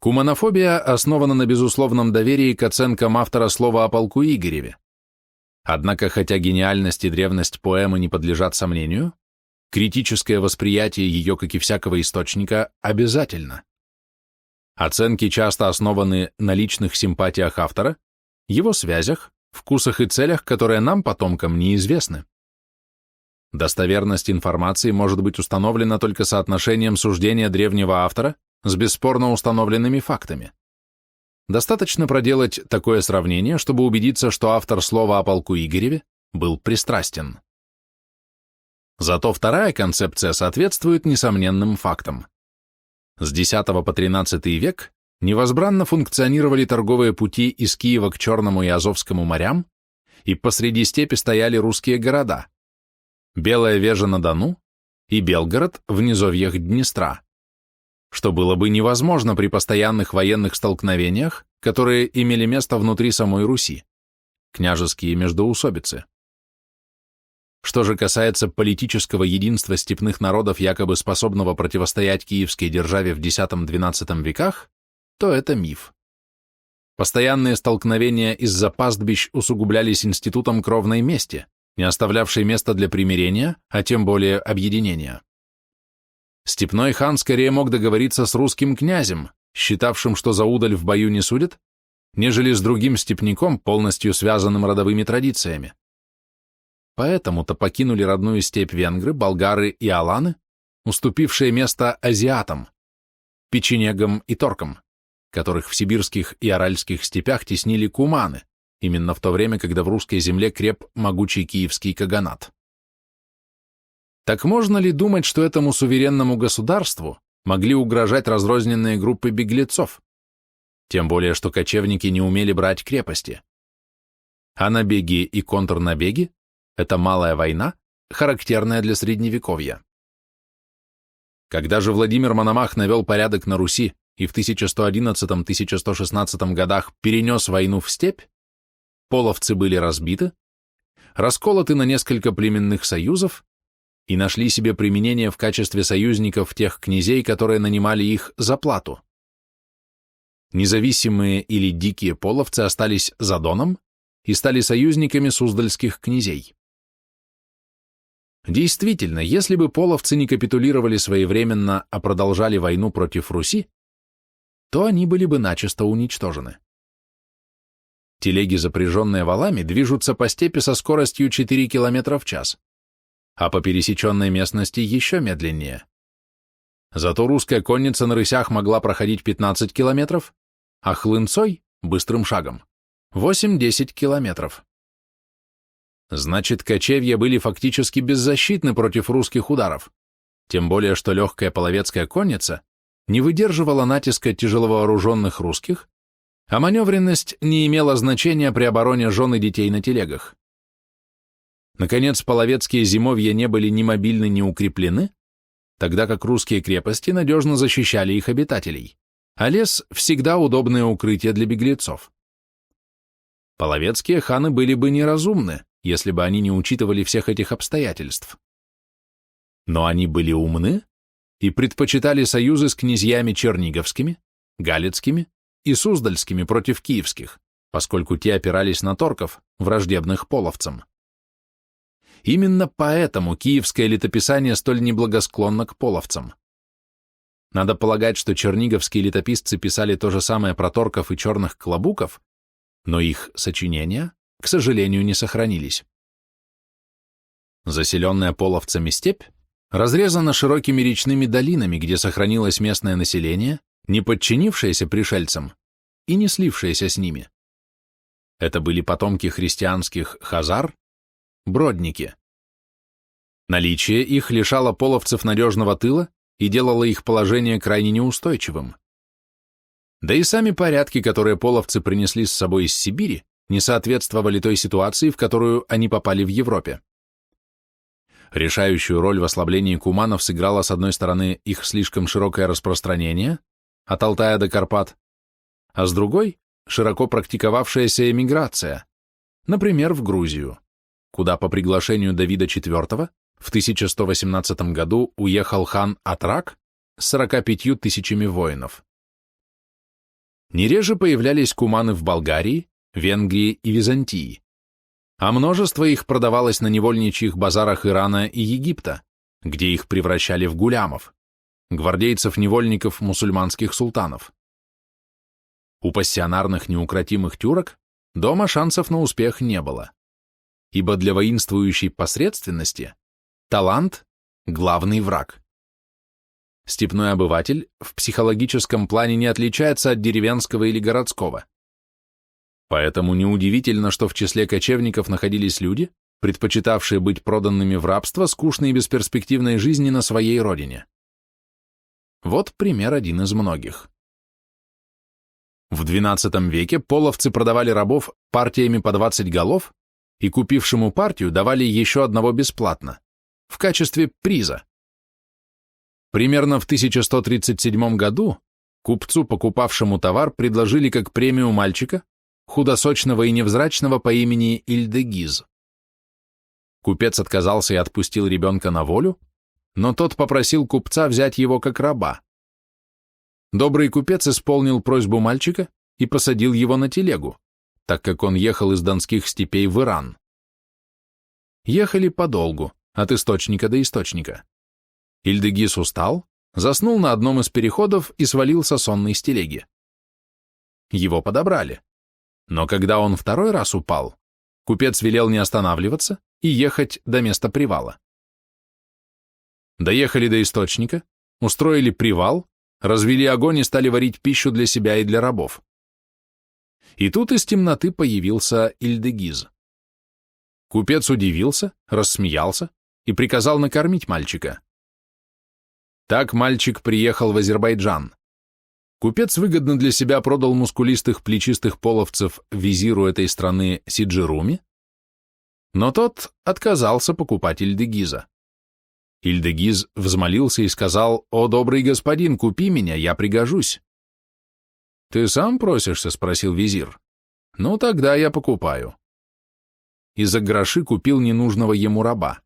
Куманофобия основана на безусловном доверии к оценкам автора слова о полку Игореве. Однако, хотя гениальность и древность поэмы не подлежат сомнению, критическое восприятие ее, как и всякого источника, обязательно. Оценки часто основаны на личных симпатиях автора, его связях, вкусах и целях, которые нам, потомкам, неизвестны. Достоверность информации может быть установлена только соотношением суждения древнего автора с бесспорно установленными фактами. Достаточно проделать такое сравнение, чтобы убедиться, что автор слова о полку Игореве был пристрастен. Зато вторая концепция соответствует несомненным фактам. С X по XIII век невозбранно функционировали торговые пути из Киева к Черному и Азовскому морям, и посреди степи стояли русские города – Белая Вежа на Дону и Белгород в низовьях Днестра, что было бы невозможно при постоянных военных столкновениях, которые имели место внутри самой Руси, княжеские междоусобицы. Что же касается политического единства степных народов, якобы способного противостоять киевской державе в X-XII веках, то это миф. Постоянные столкновения из-за пастбищ усугублялись институтом кровной мести, не оставлявшей места для примирения, а тем более объединения. Степной хан скорее мог договориться с русским князем, считавшим, что за удаль в бою не судят, нежели с другим степняком, полностью связанным родовыми традициями. Поэтому-то покинули родную степь венгры, болгары и аланы, уступившие место азиатам, печенегам и торкам, которых в сибирских и аральских степях теснили куманы, именно в то время, когда в русской земле креп могучий киевский каганат. Так можно ли думать, что этому суверенному государству могли угрожать разрозненные группы беглецов? Тем более, что кочевники не умели брать крепости. А набеги и контрнабеги – это малая война, характерная для Средневековья. Когда же Владимир Мономах навел порядок на Руси и в 1111-1116 годах перенес войну в степь, половцы были разбиты, расколоты на несколько племенных союзов и нашли себе применение в качестве союзников тех князей, которые нанимали их за плату. Независимые или дикие половцы остались за Доном и стали союзниками суздальских князей. Действительно, если бы половцы не капитулировали своевременно, а продолжали войну против Руси, то они были бы начисто уничтожены. Телеги, запряженные валами, движутся по степи со скоростью 4 км в час, а по пересеченной местности еще медленнее. Зато русская конница на рысях могла проходить 15 километров, а хлынцой, быстрым шагом, 8-10 километров. Значит, кочевья были фактически беззащитны против русских ударов, тем более, что легкая половецкая конница не выдерживала натиска тяжеловооруженных русских, а маневренность не имела значения при обороне жен и детей на телегах. Наконец, половецкие зимовья не были ни мобильны, ни укреплены, тогда как русские крепости надежно защищали их обитателей, а лес – всегда удобное укрытие для беглецов. Половецкие ханы были бы неразумны, если бы они не учитывали всех этих обстоятельств. Но они были умны и предпочитали союзы с князьями черниговскими, галицкими и суздальскими против киевских, поскольку те опирались на торков, враждебных половцам. Именно поэтому киевское летописание столь неблагосклонно к половцам. Надо полагать, что черниговские летописцы писали то же самое про торков и черных клобуков, но их сочинения, к сожалению, не сохранились. Заселенная половцами степь разрезана широкими речными долинами, где сохранилось местное население, не подчинившееся пришельцам и не слившееся с ними. Это были потомки христианских хазар, бродники. Наличие их лишало половцев надежного тыла и делало их положение крайне неустойчивым. Да и сами порядки, которые половцы принесли с собой из Сибири, не соответствовали той ситуации, в которую они попали в Европе. Решающую роль в ослаблении куманов сыграло, с одной стороны, их слишком широкое распространение, от Алтая до Карпат, а с другой – широко практиковавшаяся эмиграция, например, в Грузию, куда по приглашению Давида IV в 1118 году уехал хан Атрак с 45 тысячами воинов. Не реже появлялись куманы в Болгарии, Венгрии и Византии, а множество их продавалось на невольничьих базарах Ирана и Египта, где их превращали в гулямов, гвардейцев-невольников мусульманских султанов. У пассионарных неукротимых тюрок дома шансов на успех не было, ибо для воинствующей посредственности талант – главный враг. Степной обыватель в психологическом плане не отличается от деревенского или городского. Поэтому неудивительно, что в числе кочевников находились люди, предпочитавшие быть проданными в рабство скучной и бесперспективной жизни на своей родине. Вот пример один из многих. В XII веке половцы продавали рабов партиями по 20 голов и купившему партию давали еще одного бесплатно, в качестве приза. Примерно в 1137 году купцу, покупавшему товар, предложили как премию мальчика, худосочного и невзрачного по имени Ильдегиз. Купец отказался и отпустил ребенка на волю, но тот попросил купца взять его как раба. Добрый купец исполнил просьбу мальчика и посадил его на телегу, так как он ехал из донских степей в Иран. Ехали подолгу, от источника до источника. Ильдегиз устал, заснул на одном из переходов и свалился сонный с телеги. Его подобрали. Но когда он второй раз упал, купец велел не останавливаться и ехать до места привала. Доехали до источника, устроили привал, развели огонь и стали варить пищу для себя и для рабов. И тут из темноты появился Ильдегиз. Купец удивился, рассмеялся и приказал накормить мальчика. Так мальчик приехал в Азербайджан. Купец выгодно для себя продал мускулистых плечистых половцев визиру этой страны Сиджируми, но тот отказался покупать Ильдегиза. Ильдегиз взмолился и сказал: «О, добрый господин, купи меня, я пригожусь». «Ты сам просишься?» — спросил визир. «Ну, тогда я покупаю». И за гроши купил ненужного ему раба.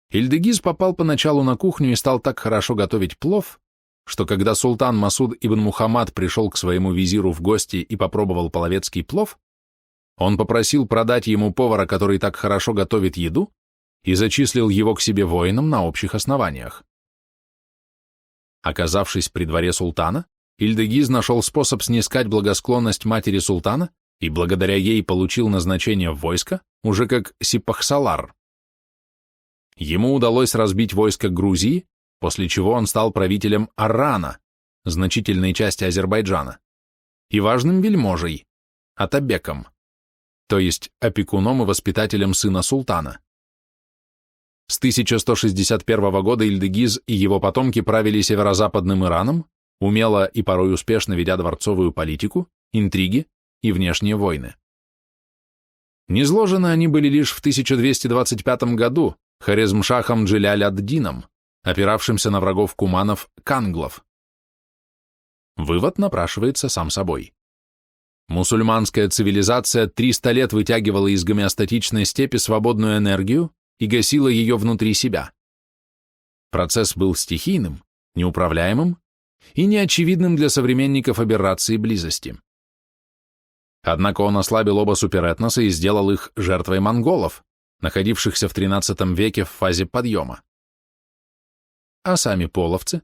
Ильдегиз попал поначалу на кухню и стал так хорошо готовить плов, что когда султан Масуд ибн Мухаммад пришел к своему визиру в гости и попробовал половецкий плов, он попросил продать ему повара, который так хорошо готовит еду, и зачислил его к себе воином на общих основаниях. Оказавшись при дворе султана, Ильдегиз нашел способ снискать благосклонность матери султана и благодаря ей получил назначение в войско уже как сипахсалар. Ему удалось разбить войско Грузии, после чего он стал правителем Аррана, значительной части Азербайджана, и важным вельможей, атабеком, то есть опекуном и воспитателем сына султана. С 1161 года Ильдегиз и его потомки правили северо-западным Ираном, умело и порой успешно ведя дворцовую политику, интриги и внешние войны. Низложены они были лишь в 1225 году Хорезмшахом Джиляль-ад-Дином, опиравшимся на врагов куманов канглов. Вывод напрашивается сам собой. Мусульманская цивилизация 300 лет вытягивала из гомеостатичной степи свободную энергию и гасила ее внутри себя. Процесс был стихийным, неуправляемым и неочевидным для современников аберрации близости. Однако он ослабил оба суперэтноса и сделал их жертвой монголов, находившихся в XIII веке в фазе подъема. А сами половцы?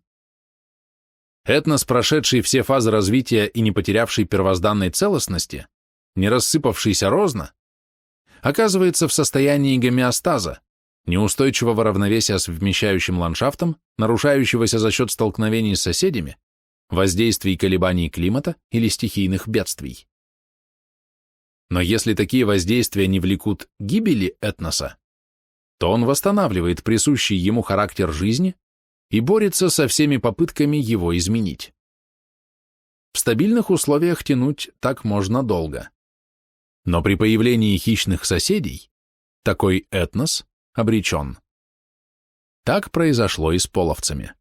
Этнос, прошедший все фазы развития и не потерявший первозданной целостности, не рассыпавшийся розно, оказывается в состоянии гомеостаза, неустойчивого равновесия с вмещающим ландшафтом, нарушающегося за счет столкновений с соседями, воздействий колебаний климата или стихийных бедствий. Но если такие воздействия не влекут гибели этноса, то он восстанавливает присущий ему характер жизни и борется со всеми попытками его изменить. В стабильных условиях тянуть так можно долго. Но при появлении хищных соседей такой этнос обречен. Так произошло и с половцами.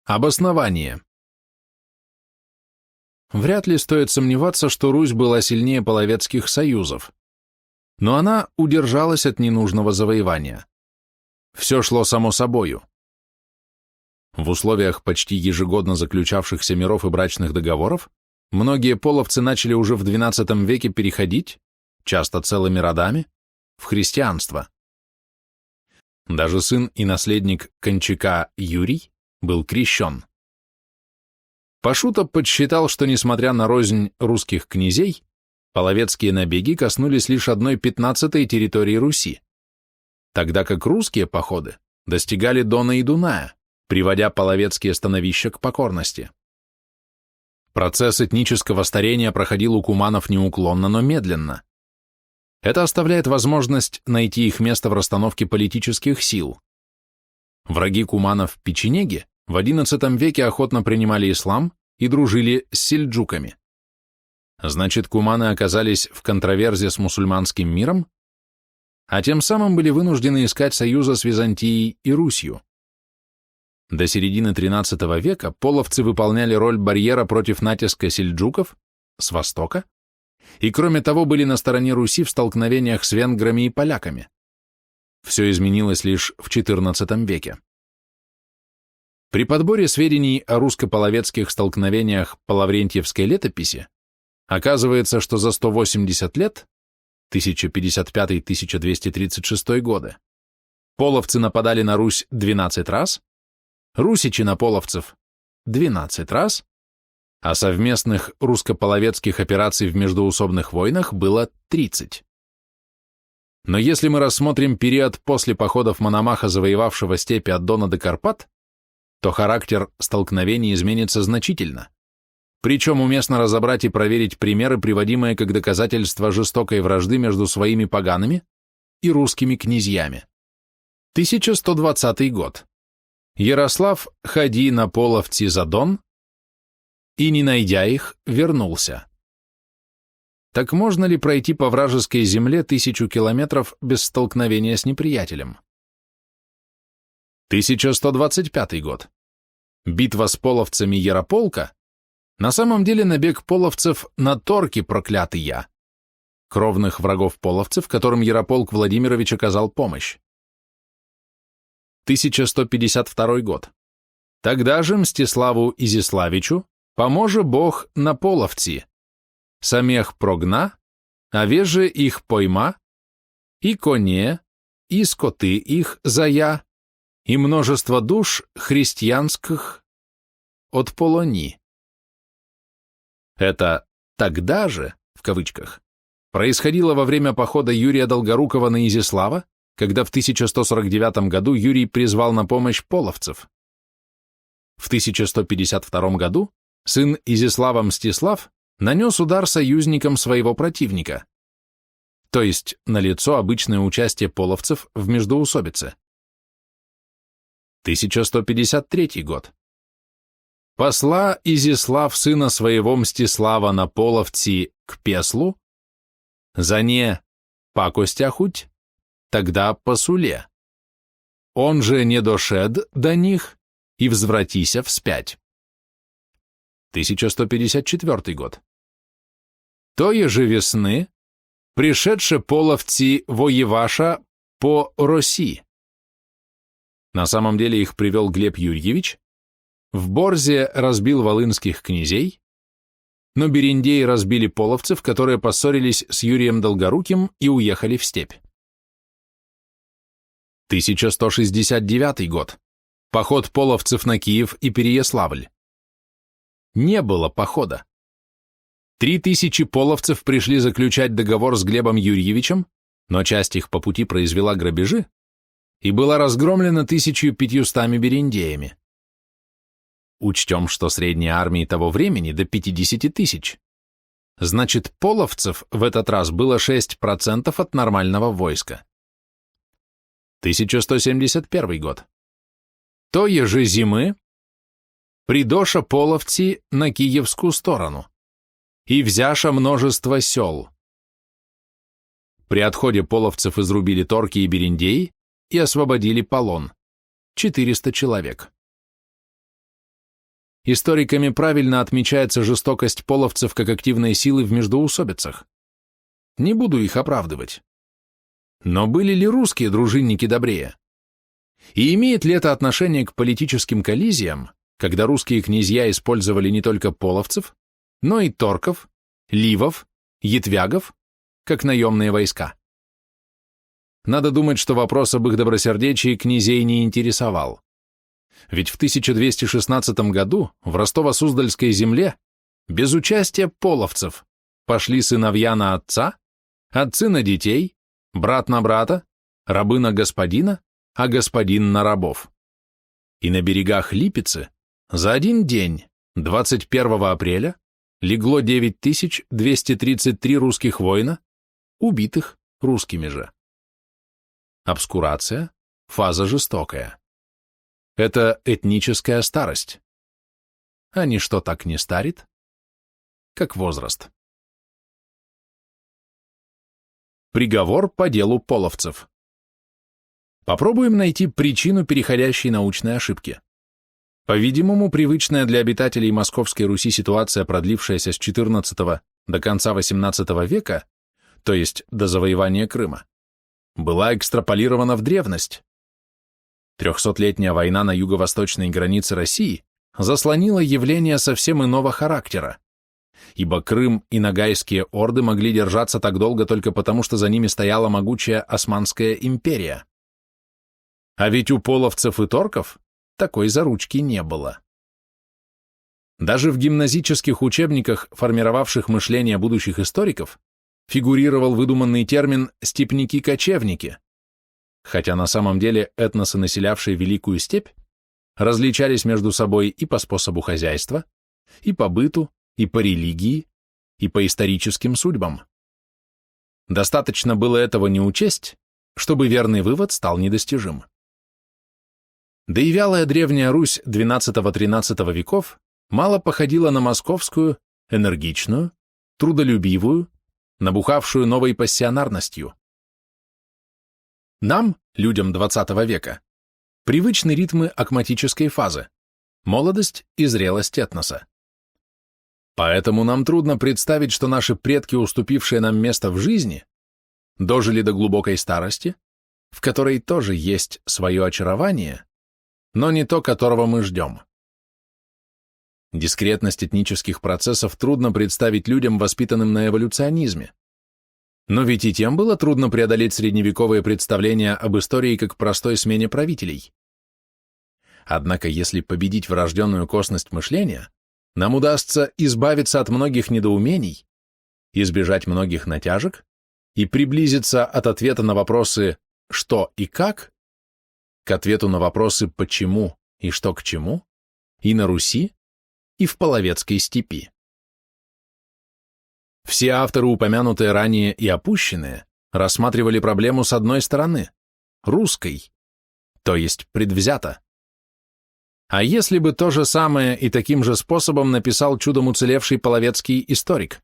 Обоснование. Вряд ли стоит сомневаться, что Русь была сильнее половецких союзов, но она удержалась от ненужного завоевания. Все шло само собою. В условиях почти ежегодно заключавшихся миров и брачных договоров многие половцы начали уже в XII веке переходить, часто целыми родами, в христианство. Даже сын и наследник Кончака Юрий был крещен. Пашута подсчитал, что, несмотря на рознь русских князей, половецкие набеги коснулись лишь 1/15 территории Руси, тогда как русские походы достигали Дона и Дуная, приводя половецкие становища к покорности. Процесс этнического старения проходил у куманов неуклонно, но медленно. Это оставляет возможность найти их место в расстановке политических сил. Враги куманов печенеги в XI веке охотно принимали ислам и дружили с сельджуками. Значит, куманы оказались в контраверзе с мусульманским миром, а тем самым были вынуждены искать союза с Византией и Русью. До середины XIII века половцы выполняли роль барьера против натиска сельджуков с востока и, кроме того, были на стороне Руси в столкновениях с венграми и поляками. Все изменилось лишь в XIV веке. При подборе сведений о русско-половецких столкновениях по Лаврентьевской летописи оказывается, что за 180 лет, 1055-1236 годы, половцы нападали на Русь 12 раз, русичи на половцев 12 раз, а совместных русско-половецких операций в междоусобных войнах было 30. Но если мы рассмотрим период после походов Мономаха, завоевавшего степи от Дона до Карпат, то характер столкновений изменится значительно. Причем уместно разобрать и проверить примеры, приводимые как доказательство жестокой вражды между своими погаными и русскими князьями. 1120 год. Ярослав, ходи на половці за Дон, и, не найдя их, вернулся. Так можно ли пройти по вражеской земле 1000 километров без столкновения с неприятелем? 1125 год. Битва с половцами Ярополка на самом деле набег половцев на торки проклятые, кровных врагов половцев, которым Ярополк Владимирович оказал помощь. 1152 год. Тогда же Мстиславу Изяславичу поможе Бог на половці, самех прогна, а веже их пойма, и коне, и скоты их зая, и множество душ христианских от полони. Это «тогда же», в кавычках, происходило во время похода Юрия Долгорукова на Изяслава, когда в 1149 году Юрий призвал на помощь половцев. В 1152 году сын Изяслава Мстислав нанес удар союзникам своего противника, то есть налицо обычное участие половцев в междоусобице. 1153 год. Посла Изяслав сына своего Мстислава на половці к Песлу, за не пакостяхуть, тогда посуле. Он же не дошед до них и взвратися вспять. 1154 год. Тое же весны, пришедше половці воеваша по Роси. На самом деле их привел Глеб Юрьевич, в Борзе разбил волынских князей, но берендеи разбили половцев, которые поссорились с Юрием Долгоруким и уехали в степь. 1169 год. Поход половцев на Киев и Переяславль. Не было похода. 3000 половцев пришли заключать договор с Глебом Юрьевичем, но часть их по пути произвела грабежи и была разгромлена 1500 берендеями. Учтем, что средние армии того времени до 50 тысяч. Значит, половцев в этот раз было 6% от нормального войска. 1171 год. Тое же зимы придоша половці на киевскую сторону и взяша множество сел. При отходе половцев изрубили торки и берендеи и освободили полон – 400 человек. Историками правильно отмечается жестокость половцев как активной силы в междоусобицах. Не буду их оправдывать. Но были ли русские дружинники добрее? И имеет ли это отношение к политическим коллизиям, когда русские князья использовали не только половцев, но и торков, ливов, ятвягов, как наемные войска? Надо думать, что вопрос об их добросердечии князей не интересовал. Ведь в 1216 году в Ростово-Суздальской земле без участия половцев пошли сыновья на отца, отцы на детей, брат на брата, рабы на господина, а господин на рабов. И на берегах Липицы за один день, 21 апреля, легло 9233 русских воина, убитых русскими же. Обскурация, фаза жестокая. Это этническая старость. А ничто так не старит, как возраст. Приговор по делу половцев. Попробуем найти причину переходящей научной ошибки. По-видимому, привычная для обитателей Московской Руси ситуация, продлившаяся с XIV до конца XVIII века, то есть до завоевания Крыма, была экстраполирована в древность. 300-летняя война на юго-восточной границе России заслонила явления совсем иного характера, ибо Крым и Ногайские орды могли держаться так долго только потому, что за ними стояла могучая Османская империя. А ведь у половцев и торков такой заручки не было. Даже в гимназических учебниках, формировавших мышление будущих историков, фигурировал выдуманный термин «степняки-кочевники», хотя на самом деле этносы, населявшие Великую Степь, различались между собой и по способу хозяйства, и по быту, и по религии, и по историческим судьбам. Достаточно было этого не учесть, чтобы верный вывод стал недостижим. Да и вялая Древняя Русь XII-XIII веков мало походила на московскую, энергичную, трудолюбивую, набухавшую новой пассионарностью. Нам, людям XX века, привычны ритмы акматической фазы, молодость и зрелость этноса. Поэтому нам трудно представить, что наши предки, уступившие нам место в жизни, дожили до глубокой старости, в которой тоже есть свое очарование, но не то, которого мы ждем. Дискретность этнических процессов трудно представить людям, воспитанным на эволюционизме. Но ведь и тем было трудно преодолеть средневековые представления об истории как простой смене правителей. Однако, если победить врожденную косность мышления, нам удастся избавиться от многих недоумений, избежать многих натяжек и приблизиться от ответа на вопросы «что» и «как» к ответу на вопросы «почему» и «что к чему» и на Руси, и в Половецкой степи. Все авторы, упомянутые ранее и опущенные, рассматривали проблему с одной стороны – русской, то есть предвзято. А если бы то же самое и таким же способом написал чудом уцелевший половецкий историк?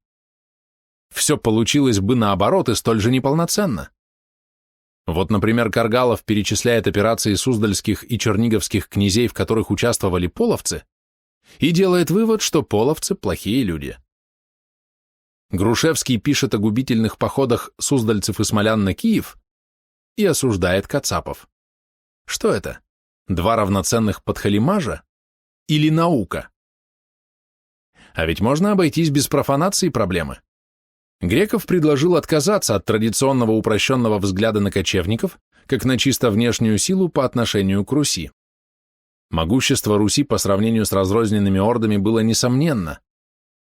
Все получилось бы наоборот и столь же неполноценно. Вот, например, Каргалов перечисляет операции суздальских и черниговских князей, в которых участвовали половцы, и делает вывод, что половцы – плохие люди. Грушевский пишет о губительных походах суздальцев и смолян на Киев и осуждает кацапов. Что это? Два равноценных подхалимажа или наука? А ведь можно обойтись без профанации проблемы. Греков предложил отказаться от традиционного упрощенного взгляда на кочевников, как на чисто внешнюю силу по отношению к Руси. Могущество Руси по сравнению с разрозненными ордами было несомненно,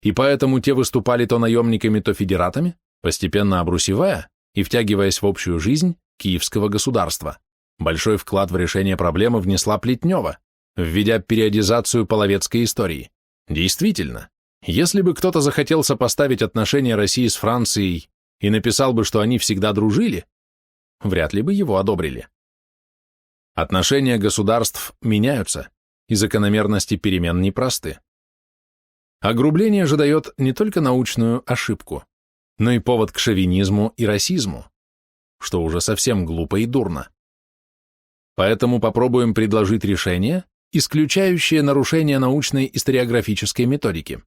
и поэтому те выступали то наемниками, то федератами, постепенно обрусевая и втягиваясь в общую жизнь киевского государства. Большой вклад в решение проблемы внесла Плетнева, введя периодизацию половецкой истории. Действительно, если бы кто-то захотел сопоставить отношения России с Францией и написал бы, что они всегда дружили, вряд ли бы его одобрили. Отношения государств меняются, и закономерности перемен непросты. Огрубление же дает не только научную ошибку, но и повод к шовинизму и расизму, что уже совсем глупо и дурно. Поэтому попробуем предложить решение, исключающее нарушение научной историографической методики.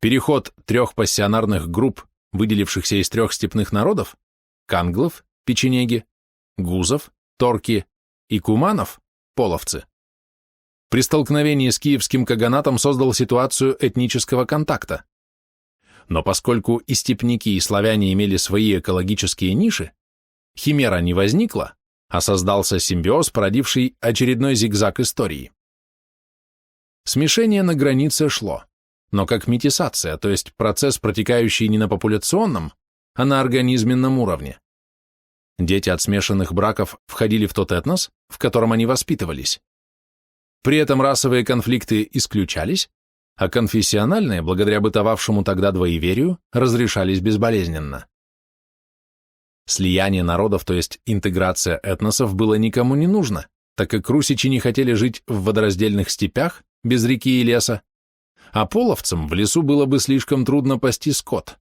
Переход трех пассионарных групп, выделившихся из трех степных народов, канглов, печенеги, гузов, торки и куманов, половцы, при столкновении с киевским каганатом создал ситуацию этнического контакта. Но поскольку и степняки, и славяне имели свои экологические ниши, химера не возникла, а создался симбиоз, породивший очередной зигзаг истории. Смешение на границе шло, но как метисация, то есть процесс, протекающий не на популяционном, а на организменном уровне. Дети от смешанных браков входили в тот этнос, в котором они воспитывались. При этом расовые конфликты исключались, а конфессиональные, благодаря бытовавшему тогда двоеверию, разрешались безболезненно. Слияние народов, то есть интеграция этносов, было никому не нужно, так как русичи не хотели жить в водораздельных степях, без реки и леса, а половцам в лесу было бы слишком трудно пасти скот.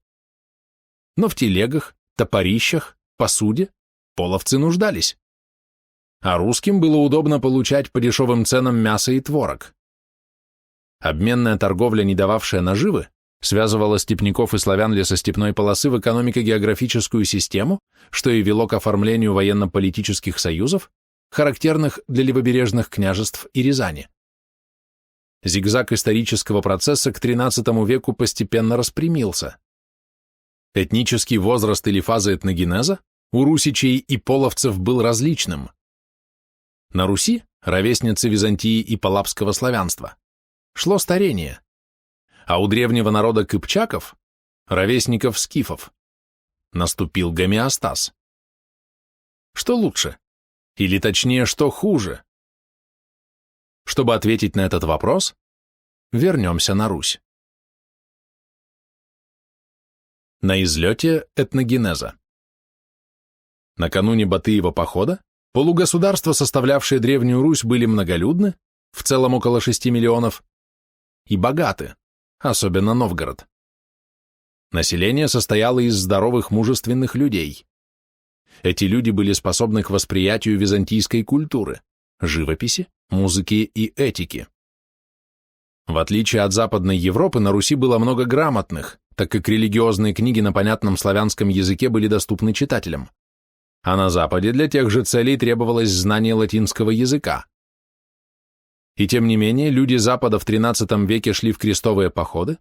Но в телегах, топорищах, посуде половцы нуждались. А русским было удобно получать по дешевым ценам мясо и творог. Обменная торговля, не дававшая наживы, связывала степняков и славян лесостепной полосы в экономико-географическую систему, что и вело к оформлению военно-политических союзов, характерных для левобережных княжеств и Рязани. Зигзаг исторического процесса к XIII веку постепенно распрямился. Этнический возраст или фаза этногенеза у русичей и половцев был различным. На Руси, ровесницы Византии и палапского славянства, шло старение, а у древнего народа кыпчаков, ровесников скифов, наступил гомеостаз. Что лучше? Или точнее, что хуже? Чтобы ответить на этот вопрос, вернемся на Русь. На излете этногенеза. Накануне Батыева похода полугосударства, составлявшие Древнюю Русь, были многолюдны, в целом около 6 миллионов, и богаты, особенно Новгород. Население состояло из здоровых, мужественных людей. Эти люди были способны к восприятию византийской культуры, живописи, музыки и этики. В отличие от Западной Европы, на Руси было много грамотных, так как религиозные книги на понятном славянском языке были доступны читателям. А на Западе для тех же целей требовалось знание латинского языка. И тем не менее, люди Запада в XIII веке шли в крестовые походы,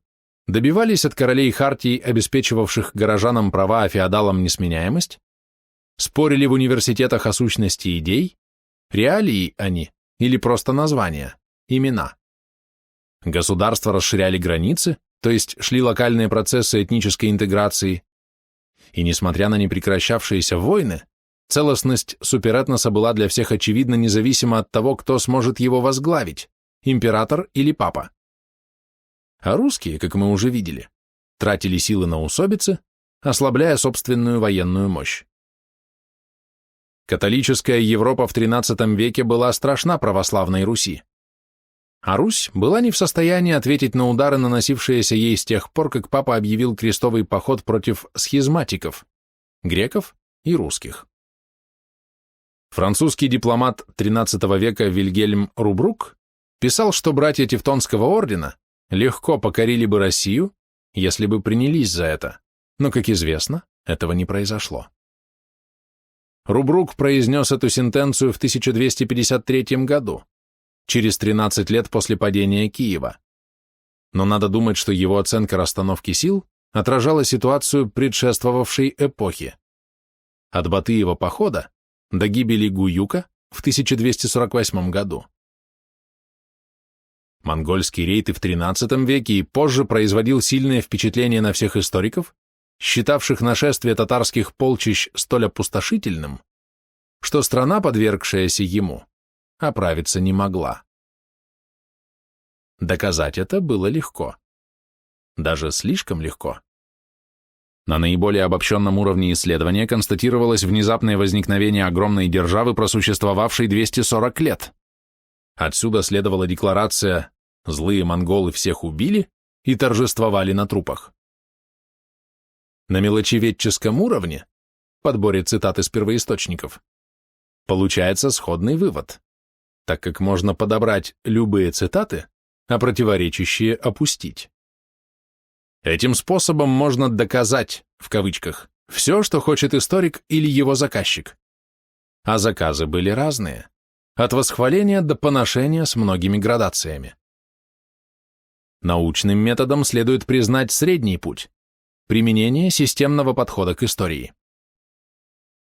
добивались от королей хартий, обеспечивавших горожанам права, а феодалам несменяемость, спорили в университетах о сущности идей, реалии они или просто названия, имена. Государства расширяли границы, то есть шли локальные процессы этнической интеграции, и несмотря на непрекращавшиеся войны, целостность суперэтноса была для всех очевидна независимо от того, кто сможет его возглавить, император или папа. А русские, как мы уже видели, тратили силы на усобицы, ослабляя собственную военную мощь. Католическая Европа в XIII веке была страшна православной Руси, а Русь была не в состоянии ответить на удары, наносившиеся ей с тех пор, как папа объявил крестовый поход против схизматиков, греков и русских. Французский дипломат XIII века Вильгельм Рубрук писал, что братья Тевтонского ордена легко покорили бы Россию, если бы принялись за это, но, как известно, этого не произошло. Рубрук произнес эту сентенцию в 1253 году, через 13 лет после падения Киева. Но надо думать, что его оценка расстановки сил отражала ситуацию предшествовавшей эпохи. От Батыева похода до гибели Гуюка в 1248 году. Монгольский рейд и в XIII веке и позже производил сильное впечатление на всех историков, считавших нашествие татарских полчищ столь опустошительным, что страна, подвергшаяся ему, оправиться не могла. Доказать это было легко. Даже слишком легко. На наиболее обобщенном уровне исследования констатировалось внезапное возникновение огромной державы, просуществовавшей 240 лет. Отсюда следовала декларация «злые монголы всех убили» и торжествовали на трупах. На мелочеведческом уровне, подборе цитат из первоисточников, получается сходный вывод, так как можно подобрать любые цитаты, а противоречащие опустить. Этим способом можно «доказать», в кавычках, все, что хочет историк или его заказчик. А заказы были разные, от восхваления до поношения с многими градациями. Научным методом следует признать средний путь – применение системного подхода к истории.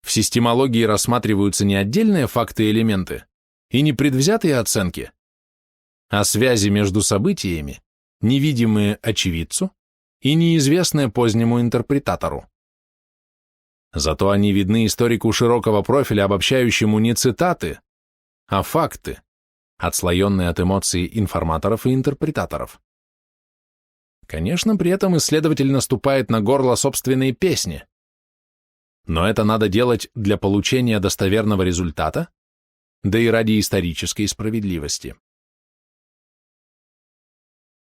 В системологии рассматриваются не отдельные факты и элементы и не предвзятые оценки, а связи между событиями, невидимые очевидцу и неизвестные позднему интерпретатору. Зато они видны историку широкого профиля, обобщающему не цитаты, а факты, отслоенные от эмоций информаторов и интерпретаторов. Конечно, при этом исследователь наступает на горло собственной песни, но это надо делать для получения достоверного результата, да и ради исторической справедливости.